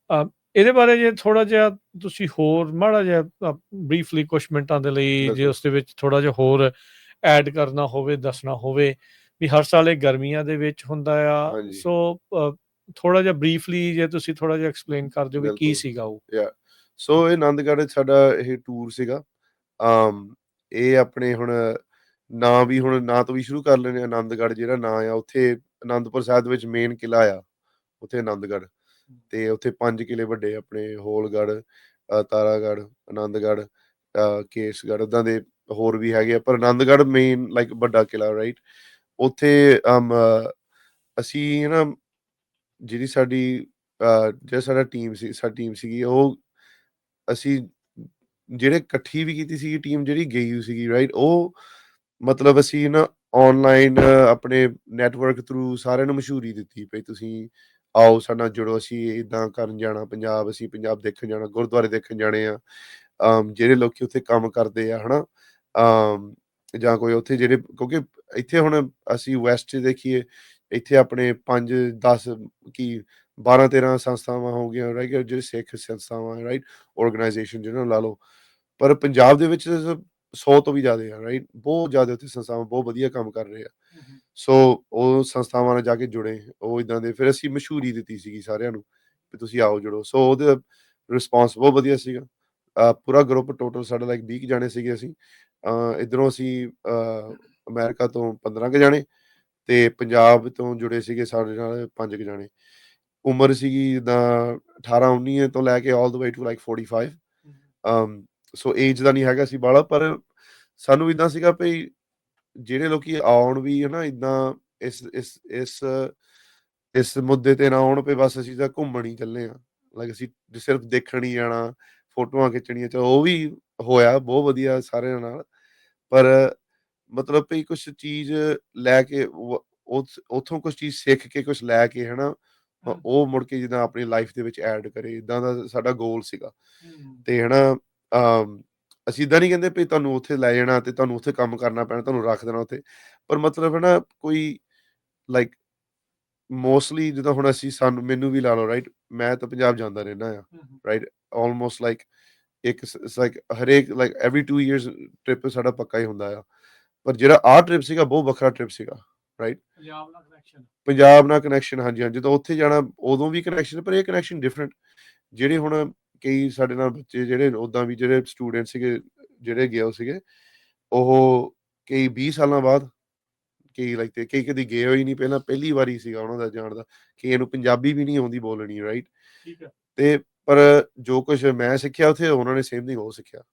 ਆ। ਇਹਦੇ ਬਾਰੇ ਜੇ ਥੋੜ੍ਹਾ ਜਿਹਾ ਤੁਸੀਂ ਹੋਰ ਮਾੜਾ ਜਿਹਾ ਬਰੀਫਲੀ ਕੁਛ ਮਿੰਟਾਂ ਦੇ ਲਈ ਜੇ ਉਸ ਦੇ ਵਿੱਚ ਥੋੜ੍ਹਾ ਜਿਹਾ ਹੋਰ ਐਡ ਕਰਨਾ ਹੋਵੇ, ਦੱਸਣਾ ਹੋਵੇ ਵੀ ਹਰ ਸਾਲ ਇਹ ਗਰਮੀਆਂ ਦੇ ਵਿੱਚ ਹੁੰਦਾ ਆ। ਸੋ ਥੋੜ੍ਹਾ ਜਿਹਾ ਬਰੀਫਲੀ ਜੇ ਤੁਸੀਂ ਥੋੜ੍ਹਾ ਜਿਹਾ ਐਕਸਪਲੇਨ ਕਰ ਦਿਓ ਵੀ ਕੀ ਸੀਗਾ ਉਹ। ਸੋ ਇਹ ਆਨੰਦਗੜ੍ਹ ਸਾਡਾ ਇਹ ਟੂਰ ਸੀਗਾ। ਇਹ ਆਪਣੇ ਹੁਣ ਨਾਂ ਵੀ ਹੁਣ ਨਾਂ ਤੋਂ ਵੀ ਸ਼ੁਰੂ ਕਰ ਲੈਂਦੇ ਆਨੰਦਗੜ੍ਹ ਜਿਹੜਾ ਨਾਂ ਆ ਉੱਥੇ ਅਨੰਦਪੁਰ ਸਾਹਿਬ ਦੇ ਵਿੱਚ ਮੇਨ ਕਿਲ੍ਹਾ ਆ ਉੱਥੇ ਆਨੰਦਗੜ੍ਹ ਤੇ ਉੱਥੇ 5 ਕਿਲ੍ਹੇ ਵੱਡੇ ਆਪਣੇ ਹੋਲਗੜ੍ਹ ਤਾਰਾਗੜ੍ਹ ਆਨੰਦਗੜ੍ਹ ਕੇਸਗੜ੍ਹ ਉੱਦਾਂ ਦੇ ਹੋਰ ਵੀ ਹੈਗੇ ਆ ਪਰ ਆਨੰਦਗੜ੍ਹ ਮੇਨ ਲਾਈਕ ਵੱਡਾ ਕਿਲ੍ਹਾ ਰਾਈਟ ਉੱਥੇ ਅਸੀਂ ਨਾ ਜਿਹੜੀ ਸਾਡੀ ਜਿਹੜਾ ਸਾਡਾ ਸਾਡੀ ਟੀਮ ਸੀਗੀ ਉਹ ਅਸੀਂ ਜਿਹੜੇ ਇਕੱਠੀ ਵੀ ਕੀਤੀ ਸੀਗੀ ਟੀਮ ਜਿਹੜੀ ਗਈ ਸੀਗੀ ਰਾਈਟ ਉਹ ਮਤਲਬ ਅਸੀਂ ਨਾ ਔਨਲਾਈਨ ਆਪਣੇ ਨੈਟਵਰਕ ਥਰੂ ਸਾਰਿਆਂ ਨੂੰ ਮਸ਼ਹੂਰੀ ਦਿੱਤੀ ਪਈ ਤੁਸੀਂ ਆਓ ਸਾਡੇ ਨਾਲ ਜੁੜੋ ਅਸੀਂ ਇੱਦਾਂ ਕਰਨ ਜਾਣਾ ਪੰਜਾਬ ਅਸੀਂ ਪੰਜਾਬ ਦੇਖਣ ਜਾਣਾ ਗੁਰਦੁਆਰੇ ਦੇਖਣ ਜਾਣੇ ਆ ਜਿਹੜੇ ਲੋਕੀ ਉੱਥੇ ਕੰਮ ਕਰਦੇ ਆ ਹਨਾ ਜਾਂ ਕੋਈ ਉੱਥੇ ਜਿਹੜੇ ਕਿਉਂਕਿ ਇੱਥੇ ਹੁਣ ਅਸੀਂ ਵੈਸਟ 'ਚ ਦੇਖੀਏ ਇੱਥੇ ਆਪਣੇ 5 10 ਕੀ 12 13 ਸੰਸਥਾਵਾਂ ਹੋ ਗਈਆਂ ਰਾਈਟ ਜਿਹੜੇ ਸਿੱਖ ਸੰਸਥਾਵਾਂ ਰਾਈਟ ਆਰਗੇਨਾਈਜੇਸ਼ਨ ਜਿਹਨਾਂ ਨੂੰ ਲਾ ਲਓ ਪਰ ਪੰਜਾਬ ਦੇ ਵਿੱਚ 100 ਤੋਂ ਵੀ ਜ਼ਿਆਦਾ ਆ ਰਾਈਟ ਬਹੁਤ ਜ਼ਿਆਦਾ ਉੱਥੇ ਸੰਸਥਾਵਾਂ ਬਹੁਤ ਵਧੀਆ ਕੰਮ ਕਰ ਰਹੇ ਆ ਸੋ ਉਹ ਸੰਸਥਾਵਾਂ ਨਾਲ ਜਾ ਕੇ ਜੁੜੇ ਉਹ ਇਦਾਂ ਦੇ ਫਿਰ ਅਸੀਂ ਮਸ਼ਹੂਰੀ ਦਿੱਤੀ ਸੀਗੀ ਸਾਰਿਆਂ ਨੂੰ ਵੀ ਤੁਸੀਂ ਆਓ ਜੁੜੋ ਸੋ ਉਹਦੇ ਰਿਸਪੌਂਸ ਬਹੁਤ ਵਧੀਆ ਸੀਗਾ ਪੂਰਾ ਗਰੁੱਪ ਟੋਟਲ ਸਾਡਾ ਲਾਈਕ 20 ਜਾਣੇ ਸੀਗੇ ਅਸੀਂ ਇੱਧਰੋਂ ਅਸੀਂ ਅਮਰੀਕਾ ਤੋਂ 15 ਕੁ ਜਾਣੇ ਤੇ ਪੰਜਾਬ ਤੋਂ ਜੁੜੇ ਸੀਗੇ ਸਾਡੇ ਨਾਲ 5 ਕੁ ਜਾਣੇ ਉਮਰ ਸੀਗੀ ਜਿੱਦਾਂ 18 19 ਤੋਂ ਲੈ ਕੇ all the way to like 45 so age ਦਾ ਨਹੀਂ ਹੈਗਾ ਸੀ ਬਾਹਲਾ ਪਰ ਸਾਨੂੰ ਇੱਦਾਂ ਸੀਗਾ ਭਈ ਜਿਹੜੇ ਲੋਕੀ ਆਉਣ ਵੀ ਹਨਾ ਇੱਦਾਂ ਇਸ ਮੁੱਦੇ ਤੇ ਨਾ ਆਉਣ ਪਏ ਬਸ ਅਸੀਂ ਤਾਂ ਘੁੰਮਣ ਹੀ ਚੱਲੇ ਆ ਲਾਈਕ ਅਸੀਂ ਸਿਰਫ ਦੇਖਣ ਹੀ ਜਾਣਾ ਫੋਟੋਆਂ ਖਿੱਚਣੀਆਂ ਚਲੋ ਉਹ ਵੀ ਹੋਇਆ ਬਹੁਤ ਵਧੀਆ ਸਾਰਿਆਂ ਨਾਲ ਪਰ ਮਤਲਬ ਭਈ ਕੁਛ ਚੀਜ਼ ਲੈ ਕੇ ਉੱਥੋਂ ਕੁਛ ਚੀਜ਼ ਸਿੱਖ ਕੇ ਕੁਛ ਲੈ ਕੇ ਹਨਾ ਉਹ ਮੁੜ ਕੇ ਜਿੱਦਾਂ ਆਪਣੀ ਲਾਈਫ ਦੇ ਵਿੱਚ ਐਡ ਕਰੇ ਇੱਦਾਂ ਦਾ ਸਾਡਾ ਗੋਲ ਸੀਗਾ ਤੇ ਹਨਾ ਅਸੀਂ ਇੱਦਾਂ ਨਹੀਂ ਕਹਿੰਦੇ ਵੀ ਤੁਹਾਨੂੰ ਉੱਥੇ ਲੈ ਜਾਣਾ ਤੇ ਤੁਹਾਨੂੰ ਉੱਥੇ ਕੰਮ ਕਰਨਾ ਪੈਣਾ ਤੁਹਾਨੂੰ ਰੱਖ ਦੇਣਾ ਉੱਥੇ ਪਰ ਮਤਲਬ ਹਨਾ ਕੋਈ ਲਾਈਕ ਮੋਸਟਲੀ ਜਿੱਦਾਂ ਹੁਣ ਸਾਨੂੰ ਮੈਨੂੰ ਵੀ ਲਾ ਲਓ ਰਾਈਟ ਮੈਂ ਤਾਂ ਪੰਜਾਬ ਜਾਂਦਾ ਰਹਿੰਦਾ ਆ ਰਾਈਟ ਆਲਮੋਸਟ ਲਾਈਕ ਲਾਈਕ ਹਰੇਕ ਲਾਈਕ ਐਵਰੀ 2 ਇਅਰਸ ਟ੍ਰਿਪ ਸਾਡਾ ਪੱਕਾ ਹੀ ਹੁੰਦਾ ਆ ਪਰ ਜਿਹੜਾ ਆਹ ਟ੍ਰਿਪ ਸੀਗਾ ਬਹੁਤ ਵੱਖਰਾ ਟ੍ਰਿਪ ਸੀਗਾ ਰਾਈਟ ਪੰਜਾਬ ਨਾਲ ਕਨੈਕਸ਼ਨ ਹਾਂਜੀ ਹਾਂਜੀ ਜਦੋਂ ਉੱਥੇ ਜਾਣਾ ਉਦੋਂ ਵੀ ਕਨੈਕਸ਼ਨ ਪਰ ਇਹ ਕਨੈਕਸ਼ਨ ਡਿਫਰੈਂਟ ਜਿਹੜੇ ਹੁਣ ਕਈ ਸਾਡੇ ਨਾਲ ਬੱਚੇ ਜਿਹੜੇ ਉੱਦਾਂ ਵੀ ਜਿਹੜੇ ਸਟੂਡੈਂਟ ਸੀਗੇ ਜਿਹੜੇ ਗਏ ਸੀਗੇ ਉਹ ਕਈ 20 ਸਾਲਾਂ ਬਾਅਦ ਕਈ ਲਾਈਕ ਤੇ ਕਈ ਕਦੀ ਗਏ ਹੋਈ ਨਹੀਂ ਪਹਿਲਾਂ ਪਹਿਲੀ ਵਾਰੀ ਸੀਗਾ ਉਹਨਾਂ ਦਾ ਜਾਣ ਦਾ ਕਿ ਇਹਨੂੰ ਪੰਜਾਬੀ ਵੀ ਨਹੀਂ ਆਉਂਦੀ ਬੋਲਣੀ ਰਾਈਟ ਤੇ ਪਰ ਜੋ ਕੁਝ ਮੈਂ ਸਿੱਖਿਆ ਉੱਥੇ ਉਹਨਾਂ ਨੇ ਸੇਮ ਥਿੰਗ ਉਹ ਸਿੱਖਿਆ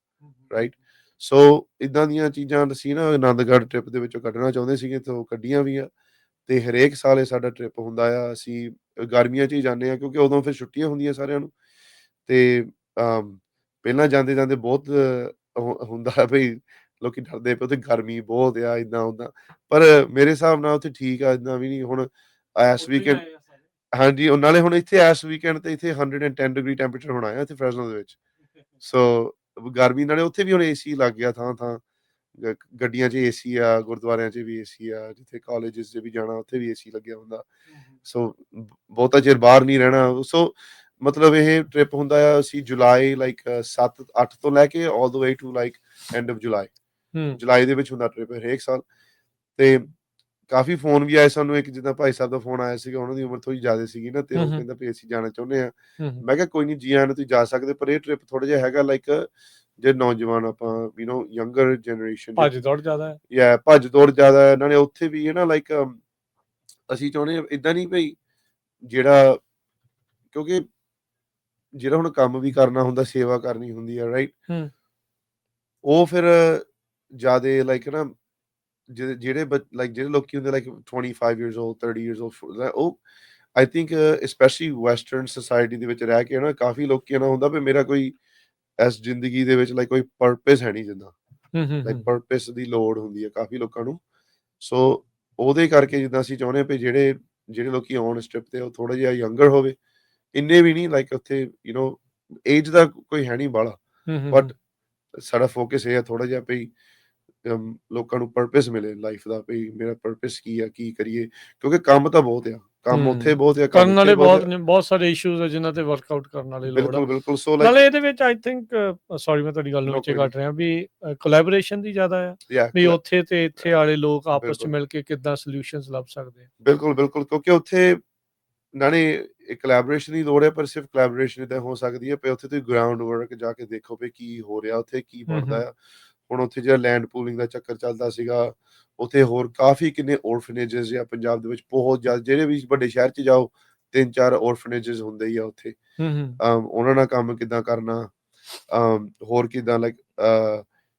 ਰਾਈਟ ਸੋ ਇਦਾਂ ਦੀਆਂ ਚੀਜ਼ਾਂ ਅਸੀਂ ਨਾ ਆਨੰਦਗੜ੍ਹ ਟ੍ਰਿਪ ਦੇ ਵਿੱਚੋਂ ਕੱਢਣਾ ਚਾਹੁੰਦੇ ਸੀਗੇ ਤੇ ਉਹ ਕੱਢੀਆਂ ਵੀ ਆ ਤੇ ਹਰੇਕ ਸਾਲ ਇਹ ਸਾਡਾ ਟ੍ਰਿਪ ਹੁੰਦਾ ਆ ਅਸੀਂ ਗਰਮੀਆਂ 'ਚ ਹੀ ਜਾਂਦੇ ਆ ਕਿਉਂਕਿ ਉਦੋਂ ਫਿਰ ਛੁੱਟੀਆਂ ਹੁੰਦੀਆਂ ਸਾਰਿਆਂ ਨੂੰ ਤੇ ਪਹਿਲਾਂ ਜਾਂਦੇ ਜਾਂਦੇ ਬਹੁਤ ਹੁੰਦਾ ਹੈ ਭਈ ਲੋਕੀ ਡਰਦੇ ਪਏ ਉੱਥੇ ਗਰਮੀ ਬਹੁਤ ਆ ਇਦਾਂ ਉਦਾਂ ਪਰ ਮੇਰੇ ਹਿਸਾਬ ਨਾਲ ਉੱਥੇ ਠੀਕ ਆ ਇਦਾਂ ਵੀ ਨਹੀਂ ਹੁਣ ਇਸ ਵੀਕਐਂਡ ਹਾਂਜੀ ਉਹ ਨਾਲੇ ਹੁਣ ਇੱਥੇ ਇਸ ਵੀਕਐਂਡ ਤੇ ਇੱਥੇ 110 ਡਿਗਰੀ ਟੈਂਪਰੇਚਰ ਹੋਣਾ ਆ ਇੱਥੇ ਫਰੈਜ਼ਨੋ ਦੇ ਵਿੱਚ ਸੋ ਗਰਮੀ ਨਾਲੇ ਉੱਥੇ ਵੀ ਹੁਣ ਏਸੀ ਲੱਗ ਗਿਆ ਥਾਂ ਥਾਂ ਗੱਡੀਆਂ 'ਚ ਏਸੀ ਆ ਗੁਰਦੁਆਰਿਆਂ 'ਚ ਵੀ ਏਸੀ ਆ ਜਿੱਥੇ ਕਾਲਜਸ 'ਚ ਵੀ ਜਾਣਾ ਉੱਥੇ ਵੀ ਏਸੀ ਲੱਗਿਆ ਹੁੰਦਾ ਸੋ ਬਹੁਤਾ ਚਿਰ ਬਾਹਰ ਨਹੀਂ ਰਹਿਣਾ ਸੋ ਮਤਲਬ ਇਹ ਟ੍ਰਿਪ ਹੁੰਦਾ ਆ ਅਸੀਂ ਜੁਲਾਈ ਲਾਈਕ 7 8 ਤੋਂ ਲੈ ਕੇ all the way to like end of July ਹੂੰ, ਜੁਲਾਈ ਦੇ ਵਿੱਚ ਹੁੰਦਾ ਟ੍ਰਿਪ ਹਰੇਕ ਸਾਲ। ਤੇ ਕਾਫ਼ੀ ਫ਼ੋਨ ਵੀ ਆਏ ਸਾਨੂੰ, ਇੱਕ ਜਿੱਦਾਂ ਭਾਈ ਸਾਹਿਬ ਦਾ ਫ਼ੋਨ ਆਇਆ ਸੀਗਾ, ਉਹਨਾਂ ਦੀ ਉਮਰ ਥੋੜ੍ਹੀ ਜ਼ਿਆਦਾ ਸੀਗੀ ਨਾ, ਤੇ ਹੂੰ, ਉਹ ਹੂੰ, ਕਹਿੰਦਾ ਵੀ ਅਸੀਂ ਜਾਣਾ ਚਾਹੁੰਦੇ ਹਾਂ। ਹੂੰ, ਮੈਂ ਕਿਹਾ ਕੋਈ ਨਹੀਂ, ਜੀ ਆਇਆਂ ਨੂੰ, ਤੁਸੀਂ ਜਾ ਸਕਦੇ, ਪਰ ਇਹ ਟ੍ਰਿਪ ਥੋੜ੍ਹਾ ਜਿਹਾ ਹੈਗਾ ਲਾਈਕ ਜੇ ਨੌਜਵਾਨ ਆਪਾਂ ਯੰਗਰ ਜਨਰੇਸ਼ਨ ਭੱਜ ਦੌੜ ਜ਼ਿਆਦਾ ਹੈ। ਜਾਂ ਭੱਜ ਦੌੜ ਜ਼ਿਆਦਾ ਹੈ, ਨਾਲੇ ਉੱਥੇ ਵੀ ਹੈ ਨਾ ਲਾਈਕ ਅਸੀਂ ਚਾਹੁੰਦੇ ਹਾਂ ਏਦਾਂ ਨਹੀਂ ਭਈ ਜਿਹੜਾ, ਕਿਉਂਕਿ ਜਿਹੜਾ ਹੁਣ ਕੰਮ ਵੀ ਕਰਨਾ ਹੁੰਦਾ, ਸੇਵਾ ਕਰਨੀ ਹੁੰਦੀ ਆ, ਰਾਈਟ? ਹੂੰ, ਉਹ ਫਿਰ ਜ਼ਿਆਦੇ ਲਾਈਕ ਨਾ ਜਿਹੜੇ ਲਾਈਕ ਜਿਹੜੇ ਲੋਕੀ ਹੁੰਦੇ like 25 years old 30 years old, ਉਹ I think specially western society ਦੇ ਵਿੱਚ ਰਹਿ ਕੇ ਨਾ ਕਾਫੀ ਲੋਕਾਂ ਨਾਲ ਹੁੰਦਾ ਵੀ ਮੇਰਾ ਕੋਈ ਇਸ ਜ਼ਿੰਦਗੀ ਦੇ ਵਿੱਚ ਲਾਈਕ ਕੋਈ ਪਰਪਸ ਹੈ ਨਹੀਂ ਜਿੱਦਾਂ, ਹੂੰ, ਹੂੰ, ਲਾਈਕ ਹੂੰ, ਪਰਪਸ ਦੀ ਲੋੜ ਹੁੰਦੀ ਹੈ ਕਾਫੀ ਲੋਕਾਂ ਨੂੰ। ਸੋ ਉਹਦੇ ਕਰਕੇ ਜਿੱਦਾਂ ਅਸੀਂ ਚਾਹੁੰਦੇ ਹਾਂ ਵੀ ਜਿਹੜੇ ਜਿਹੜੇ ਲੋਕੀ ਆਉਣ ਇਸ ਟ੍ਰਿਪ ਤੇ ਉਹ ਥੋੜਾ ਜਿਹਾ ਯੰਗਰ ਹੋਵੇ, ਇੰਨੇ ਵੀ ਨਹੀਂ ਲਾਈਕ ਉੱਥੇ ਏਜ ਦਾ ਕੋਈ ਹੈ ਨਹੀਂ ਬਾਹਲਾ, ਹੂੰ, ਹੂੰ, ਬਟ ਹੂੰ, ਸਾਡਾ ਫੋਕਸ ਇਹ ਹੈ ਥੋੜਾ ਜਿਹਾ ਵੀ ਲੋਕਾਂ ਨੂੰ ਪਰਪਸ ਮਿਲੇ ਲਾਈਫ ਦਾ, ਵੀ ਮੇਰਾ ਪਰਪਸ ਕੀ ਆ, ਕੀ ਕਰੀਏ, ਕਿਉਂਕਿ ਕੰਮ ਤਾਂ ਬਹੁਤ ਆ, ਕੰਮ ਉੱਥੇ ਬਹੁਤ ਆ, ਕੰਮ ਕਰਨ ਇੱਥੇ ਵਾਲੇ ਬਹੁਤ ਬਹੁਤ ਆ। ਨੇ, ਬਹੁਤ ਸਾਰੇ ਇਸ਼ੂਜ਼ ਆ ਜਿਨ੍ਹਾਂ ਤੇ ਵਰਕਆਊਟ ਕਰਨ ਵਾਲੀ ਲੋੜ ਆ। ਬਿਲਕੁਲ, ਬਿਲਕੁਲ। ਸੋ ਲਾਈਕ ਨਾਲੇ ਇਹਦੇ ਵਿੱਚ ਆਈ ਥਿੰਕ ਸੌਰੀ ਮੈਂ ਤੁਹਾਡੀ ਗੱਲ ਨੂੰ ਨੋ ਵਿੱਚੇ ਕੋਈ ਨਹੀਂ, ਕੱਟ ਰਿਹਾ ਵੀ ਕੋਲੈਬੋਰੇਸ਼ਨ ਦੀ ਜ਼ਿਆਦਾ ਆ ਯਾ ਵੀ ਉੱਥੇ ਤੇ ਇੱਥੇ ਵਾਲੇ ਲੋਕ ਆਪਸ ਚ ਬਿਲਕੁਲ, ਮਿਲ ਕੇ ਕਿੱਦਾਂ ਸੋਲੂਸ਼ਨਸ ਲੱਭ ਸਕਦੇ ਆ। ਬਿਲਕੁਲ, ਬਿਲਕੁਲ, ਕਿਉਂਕਿ ਉੱਥੇ ਨਾਲੇ ਇੱਕ ਕੋਲੈਬੋਰੇਸ਼ਨ ਦੀ ਲੋੜ ਹੈ, ਪਰ ਸਿਰਫ ਕੋਲੈਬੋਰੇਸ਼ਨ ਏਦਾਂ ਹੋ ਸਕਦੀ ਹੈ ਵੀ ਉੱਥੇ ਤੁਸੀਂ ਗਰਾਊਂਡ ਵਰਕ ਜਾ ਕੇ ਦੇਖੋ ਵੀ ਕੀ ਹੋ ਰਿਹਾ ਉੱਥੇ, ਕੀ ਹੂੰ, ਬਣਦਾ ਹੂੰ, ਆ। ਹੁਣ ਉੱਥੇ ਜਿਹੜਾ ਲੈਂਡ ਪੂਲਿੰਗ ਦਾ ਚੱਕਰ ਚੱਲਦਾ ਸੀਗਾ, ਉੱਥੇ ਹੋਰ ਕਾਫੀ ਕਿੰਨੇ ਔਰਫਨੇਜਿਸ ਆ ਪੰਜਾਬ ਦੇ ਵਿੱਚ, ਬਹੁਤ ਜ਼ਿਆਦਾ, ਜਿਹੜੇ ਵੀ ਵੱਡੇ ਸ਼ਹਿਰ 'ਚ ਜਾਓ 3-4 ਔਰਫਨੇਜਿਸ ਹੁੰਦੇ ਹੀ ਆ ਉੱਥੇ। ਹੂੰ, ਹੂੰ, ਉਹਨਾਂ ਨਾਲ ਕੰਮ ਕਿੱਦਾਂ ਕਰਨਾ, ਹੋਰ ਕਿੱਦਾਂ ਲਾਈਕ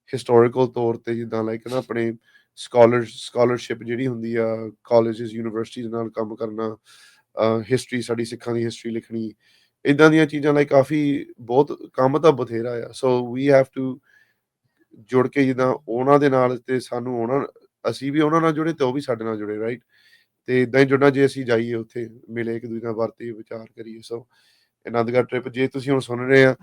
ਹਿਸਟੋਰੀਕਲ ਤੌਰ ਤੇ ਜਿੱਦਾਂ ਲਾਈਕ ਨਾ ਆਪਣੇ ਸਕਾਲਰਸ਼ਿਪ ਜਿਹੜੀ ਹੁੰਦੀ ਆ, ਕਾਲਜਿਸ ਯੂਨੀਵਰਸਿਟੀਜ਼ ਨਾਲ ਕੰਮ ਕਰਨਾ, ਹਿਸਟਰੀ, ਸਾਡੀ ਸਿੱਖਾਂ ਦੀ ਹਿਸਟਰੀ ਲਿਖਣੀ, ਇੱਦਾਂ ਦੀਆਂ ਚੀਜ਼ਾਂ ਲਈ ਕਾਫੀ ਬਹੁਤ ਕੰਮ ਤਾਂ ਬਥੇਰਾ ਆ। ਸੋ ਵੀ ਹੈਵ ਟੂ ਜੁੜ ਕੇ ਜਿੱਦਾਂ ਉਹਨਾਂ ਦੇ ਨਾਲ, ਤੇ ਸਾਨੂੰ ਅਸੀਂ ਵੀ ਉਹਨਾਂ ਨਾਲ ਜੁੜੇ ਤੇ ਉਹ ਵੀ ਸਾਡੇ ਨਾਲ ਜੁੜੇ, ਰਾਈਟ? ਤੇ ਇਦਾਂ ਹੀ ਜੁੜਨਾ ਜੇ ਅਸੀਂ ਜਾਈਏ ਉੱਥੇ, ਮਿਲੇ ਇੱਕ ਦੂਜੇ ਨਾਲ, ਵਰਤੇ ਵਿਚਾਰ ਕਰੀਏ। ਸੋ ਆਨੰਦਗੜ੍ਹ ਟ੍ਰਿਪ ਜੇ ਤੁਸੀਂ ਹੁਣ ਸੁਣ ਰਹੇ ਆ,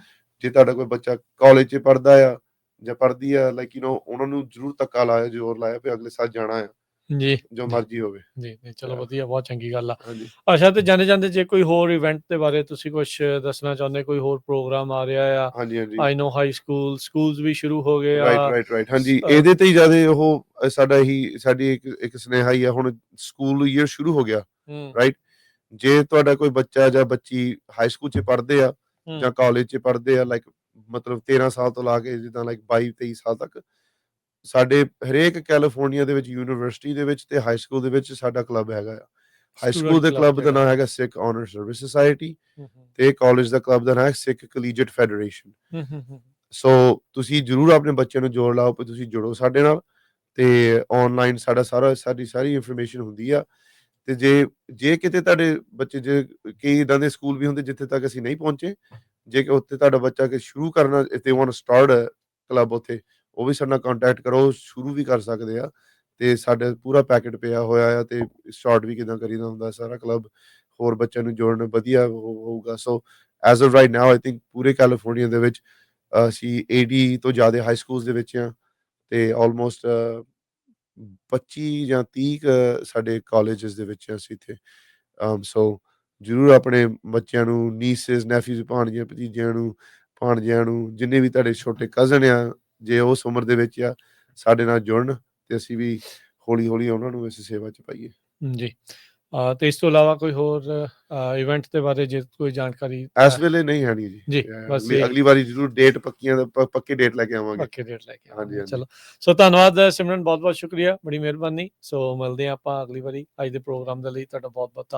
ਜੇ ਤੁਹਾਡਾ ਕੋਈ ਬੱਚਾ ਕਾਲਜ 'ਚ ਪੜ੍ਹਦਾ ਆ ਜਾਂ ਪੜ੍ਹਦੀ ਆ, ਲਾਈਕ ਉਹਨਾਂ ਨੂੰ ਜ਼ਰੂਰ ਧੱਕਾ ਲਾਇਆ, ਜ਼ੋਰ ਲਾਇਆ ਵੀ ਅਗਲੇ ਸਾਲ ਜਾਣਾ ਆ, ਜੀ ਜੋ ਜੀ ਮਰਜ਼ੀ ਹੋਵੇ। ਜੀ ਨਹੀਂ, ਚਲੋ ਵਧੀਆ, ਬਹੁਤ ਚੰਗੀ ਗੱਲ ਆ। ਹਾਂਜੀ, ਅੱਛਾ, ਤੇ ਜਾਂਦੇ ਜਾਂਦੇ ਜੇ ਕੋਈ ਹੋਰ ਇਵੈਂਟ ਦੇ ਬਾਰੇ ਤੁਸੀਂ ਕੁਝ ਦੱਸਣਾ ਚਾਹੁੰਦੇ, ਕੋਈ ਹੋਰ ਪ੍ਰੋਗਰਾਮ ਆ ਰਿਹਾ ਆ? ਹਾਂਜੀ, ਹਾਂਜੀ। ਆਈ ਨੋ ਹਾਈ ਸਕੂਲਸ ਵੀ ਸ਼ੁਰੂ ਹੋ ਗਏ ਰਾਈਟ, ਆ। Right, right. ਹਾਂਜੀ, ਇਹਦੇ ਤੇ ਹੀ ਜ਼ਿਆਦਾ ਉਹ ਸਾਡੀ ਇੱਕ ਸੁਨੇਹਾ ਹੀ ਆ, ਹੁਣ ਸਕੂਲ ਈਅਰ ਸ਼ੁਰੂ ਹੋ ਗਿਆ, ਹੂੰ, ਰਾਈਟ? ਜੇ ਤੁਹਾਡਾ ਕੋਈ ਬੱਚਾ ਜਾਂ ਬੱਚੀ ਹਾਈ ਸਕੂਲ 'ਚ ਪੜ੍ਹਦੇ ਆ ਹੂੰ, ਜਾਂ ਕਾਲਜ 'ਚ ਪੜ੍ਹਦੇ ਆ, ਲਾਈਕ ਮਤਲਬ 13 ਸਾਲ ਤੋਂ ਲਾ ਕੇ ਜਿੱਦਾਂ ਲਾਈਕ 22-23 ਸਾਲ ਤੱਕ, ਸਾਡੇ ਹਰੇਕ ਕੈਲੀਫੋਰਨੀਆ ਦੇ ਵਿੱਚ ਯੂਨੀਵਰਸਿਟੀ ਦੇ ਵਿੱਚ ਤੇ ਹਾਈ ਸਕੂਲ ਦੇ ਵਿੱਚ ਸਾਡਾ ਕਲੱਬ ਹੈਗਾ ਆ। ਹਾਈ ਸਟੂਡੈਂਟ ਸਕੂਲ ਦੇ ਕਲੱਬ ਕਲੱਬ ਦਾ ਜਿਹੜਾ। ਨਾਮ ਹੈਗਾ ਸਿੱਖ ਆਨਰ ਸਰਵਿਸ ਸੁਸਾਇਟੀ, ਹੂੰ, ਹੂੰ, ਤੇ ਕਾਲਜ ਦਾ ਕਲੱਬ ਦਾ ਨਾਮ ਹੈ ਸਿੱਖ ਕਲੀਜੀਏਟ ਫੈਡਰੇਸ਼ਨ। ਹੂੰ, ਹੂੰ, ਹੂੰ, ਸੋ ਤੁਸੀਂ ਜ਼ਰੂਰ ਆਪਣੇ ਬੱਚਿਆਂ ਨੂੰ ਜੋੜ ਲਾਓ, ਵੀ ਤੁਸੀਂ ਜੁੜੋ ਸਾਡੇ ਨਾਲ, ਤੇ ਆਨਲਾਈਨ ਸਾਡੀ ਸਾਰੀ ਇਨਫੋਰਮੇਸ਼ਨ ਹੁੰਦੀ ਆ। ਤੇ ਜੇ ਕਿਤੇ ਤੁਹਾਡੇ ਬੱਚੇ, ਜੇ ਕਈ ਇੱਦਾਂ ਦੇ ਸਕੂਲ ਵੀ ਹੁੰਦੇ ਜਿੱਥੇ ਤੱਕ ਅਸੀਂ ਨਹੀਂ ਪਹੁੰਚੇ, ਜੇ ਕਿ ਉੱਥੇ ਤੁਹਾਡਾ ਬੱਚਾ ਕਿ ਸ਼ੁਰੂ ਕਰਨਾ, if they want to start club ਉੱਥੇ, ਉਹ ਵੀ ਸਾਡੇ ਨਾਲ ਕੰਟੈਕਟ ਕਰੋ, ਸ਼ੁਰੂ ਵੀ ਕਰ ਸਕਦੇ ਆ। ਤੇ ਸਾਡਾ ਪੂਰਾ ਪੈਕੇਟ ਪਿਆ ਹੋਇਆ ਆ, ਤੇ ਸਟਾਰਟ ਵੀ ਕਿੱਦਾਂ ਕਰੀਦਾ ਹੁੰਦਾ ਸਾਰਾ ਕਲੱਬ, ਹੋਰ ਬੱਚਿਆਂ ਨੂੰ ਜੋੜਨ ਵਧੀਆ ਹੋਊਗਾ। So as of right now I think ਪੂਰੇ ਕੈਲੀਫੋਰਨੀਆ ਦੇ ਵਿੱਚ ਅਸੀਂ 80 ਤੋਂ ਜ਼ਿਆਦਾ ਹਾਈ ਸਕੂਲਸ ਦੇ ਵਿੱਚ ਆ, ਤੇ ਆਲਮੋਸਟ 25 ਜਾਂ 30 ਸਾਡੇ ਕਾਲਜਿਸ ਦੇ ਵਿੱਚ ਅਸੀਂ ਇੱਥੇ। ਸੋ ਜ਼ਰੂਰ ਆਪਣੇ ਬੱਚਿਆਂ ਨੂੰ, ਨੀਸਿਸ, ਨੈਫਿਊਜ਼, ਭਾਣਜੀਆਂ, ਭਤੀਜਿਆਂ ਨੂੰ, ਭਾਣਜਿਆਂ ਨੂੰ, ਜਿੰਨੇ ਵੀ ਤੁਹਾਡੇ ਛੋਟੇ ਕਜ਼ਨ ਆ, ਜੇ ਉਸ ਉਮਰ ਦੇ ਵਿੱਚ ਆ, ਸਾਡੇ ਨਾਲ ਜੁੜਨ, ਤੇ ਅਸੀਂ ਵੀ ਹੌਲੀ-ਹੌਲੀ ਉਹਨਾਂ ਨੂੰ ਇਸ ਸੇਵਾ 'ਚ ਪਾਈਏ। ਜੀ। ਤੇ ਇਸ ਤੋਂ ਇਲਾਵਾ ਕੋਈ ਹੋਰ ਇਵੈਂਟ ਦੇ ਬਾਰੇ ਜੇ ਕੋਈ ਜਾਣਕਾਰੀ? ਇਸ ਵੇਲੇ ਨਹੀਂ ਹੈ ਨਹੀਂ ਜੀ। ਜੀ, ਬਸ ਇਹੀ ਅਗਲੀ ਵਾਰੀ ਜ਼ਰੂਰ ਡੇਟ ਪੱਕੀਆਂ ਪੱਕੀ ਡੇਟ ਲੈ ਕੇ ਆਵਾਂਗੇ। ਪੱਕੇ ਡੇਟ ਲੈ ਕੇ ਹਾਂਜੀ, ਆਵਾਂਗੇ। ਹਾਂਜੀ। ਚਲੋ, ਸੋ ਧੰਨਵਾਦ ਸਿਮਰਨ, ਬਹੁਤ ਬਹੁਤ ਸ਼ੁਕਰੀਆ, ਬੜੀ ਮਿਹਰਬਾਨੀ। ਸੋ ਮਿਲਦੇ ਹਾਂ ਆਪਾਂ ਅਗਲੀ ਵਾਰੀ। ਅੱਜ ਦੇ ਪ੍ਰੋਗਰਾਮ ਦੇ ਲਈ ਤੁਹਾਡਾ ਬਹੁਤ ਬਹੁਤ ਧੰਨਵਾਦ।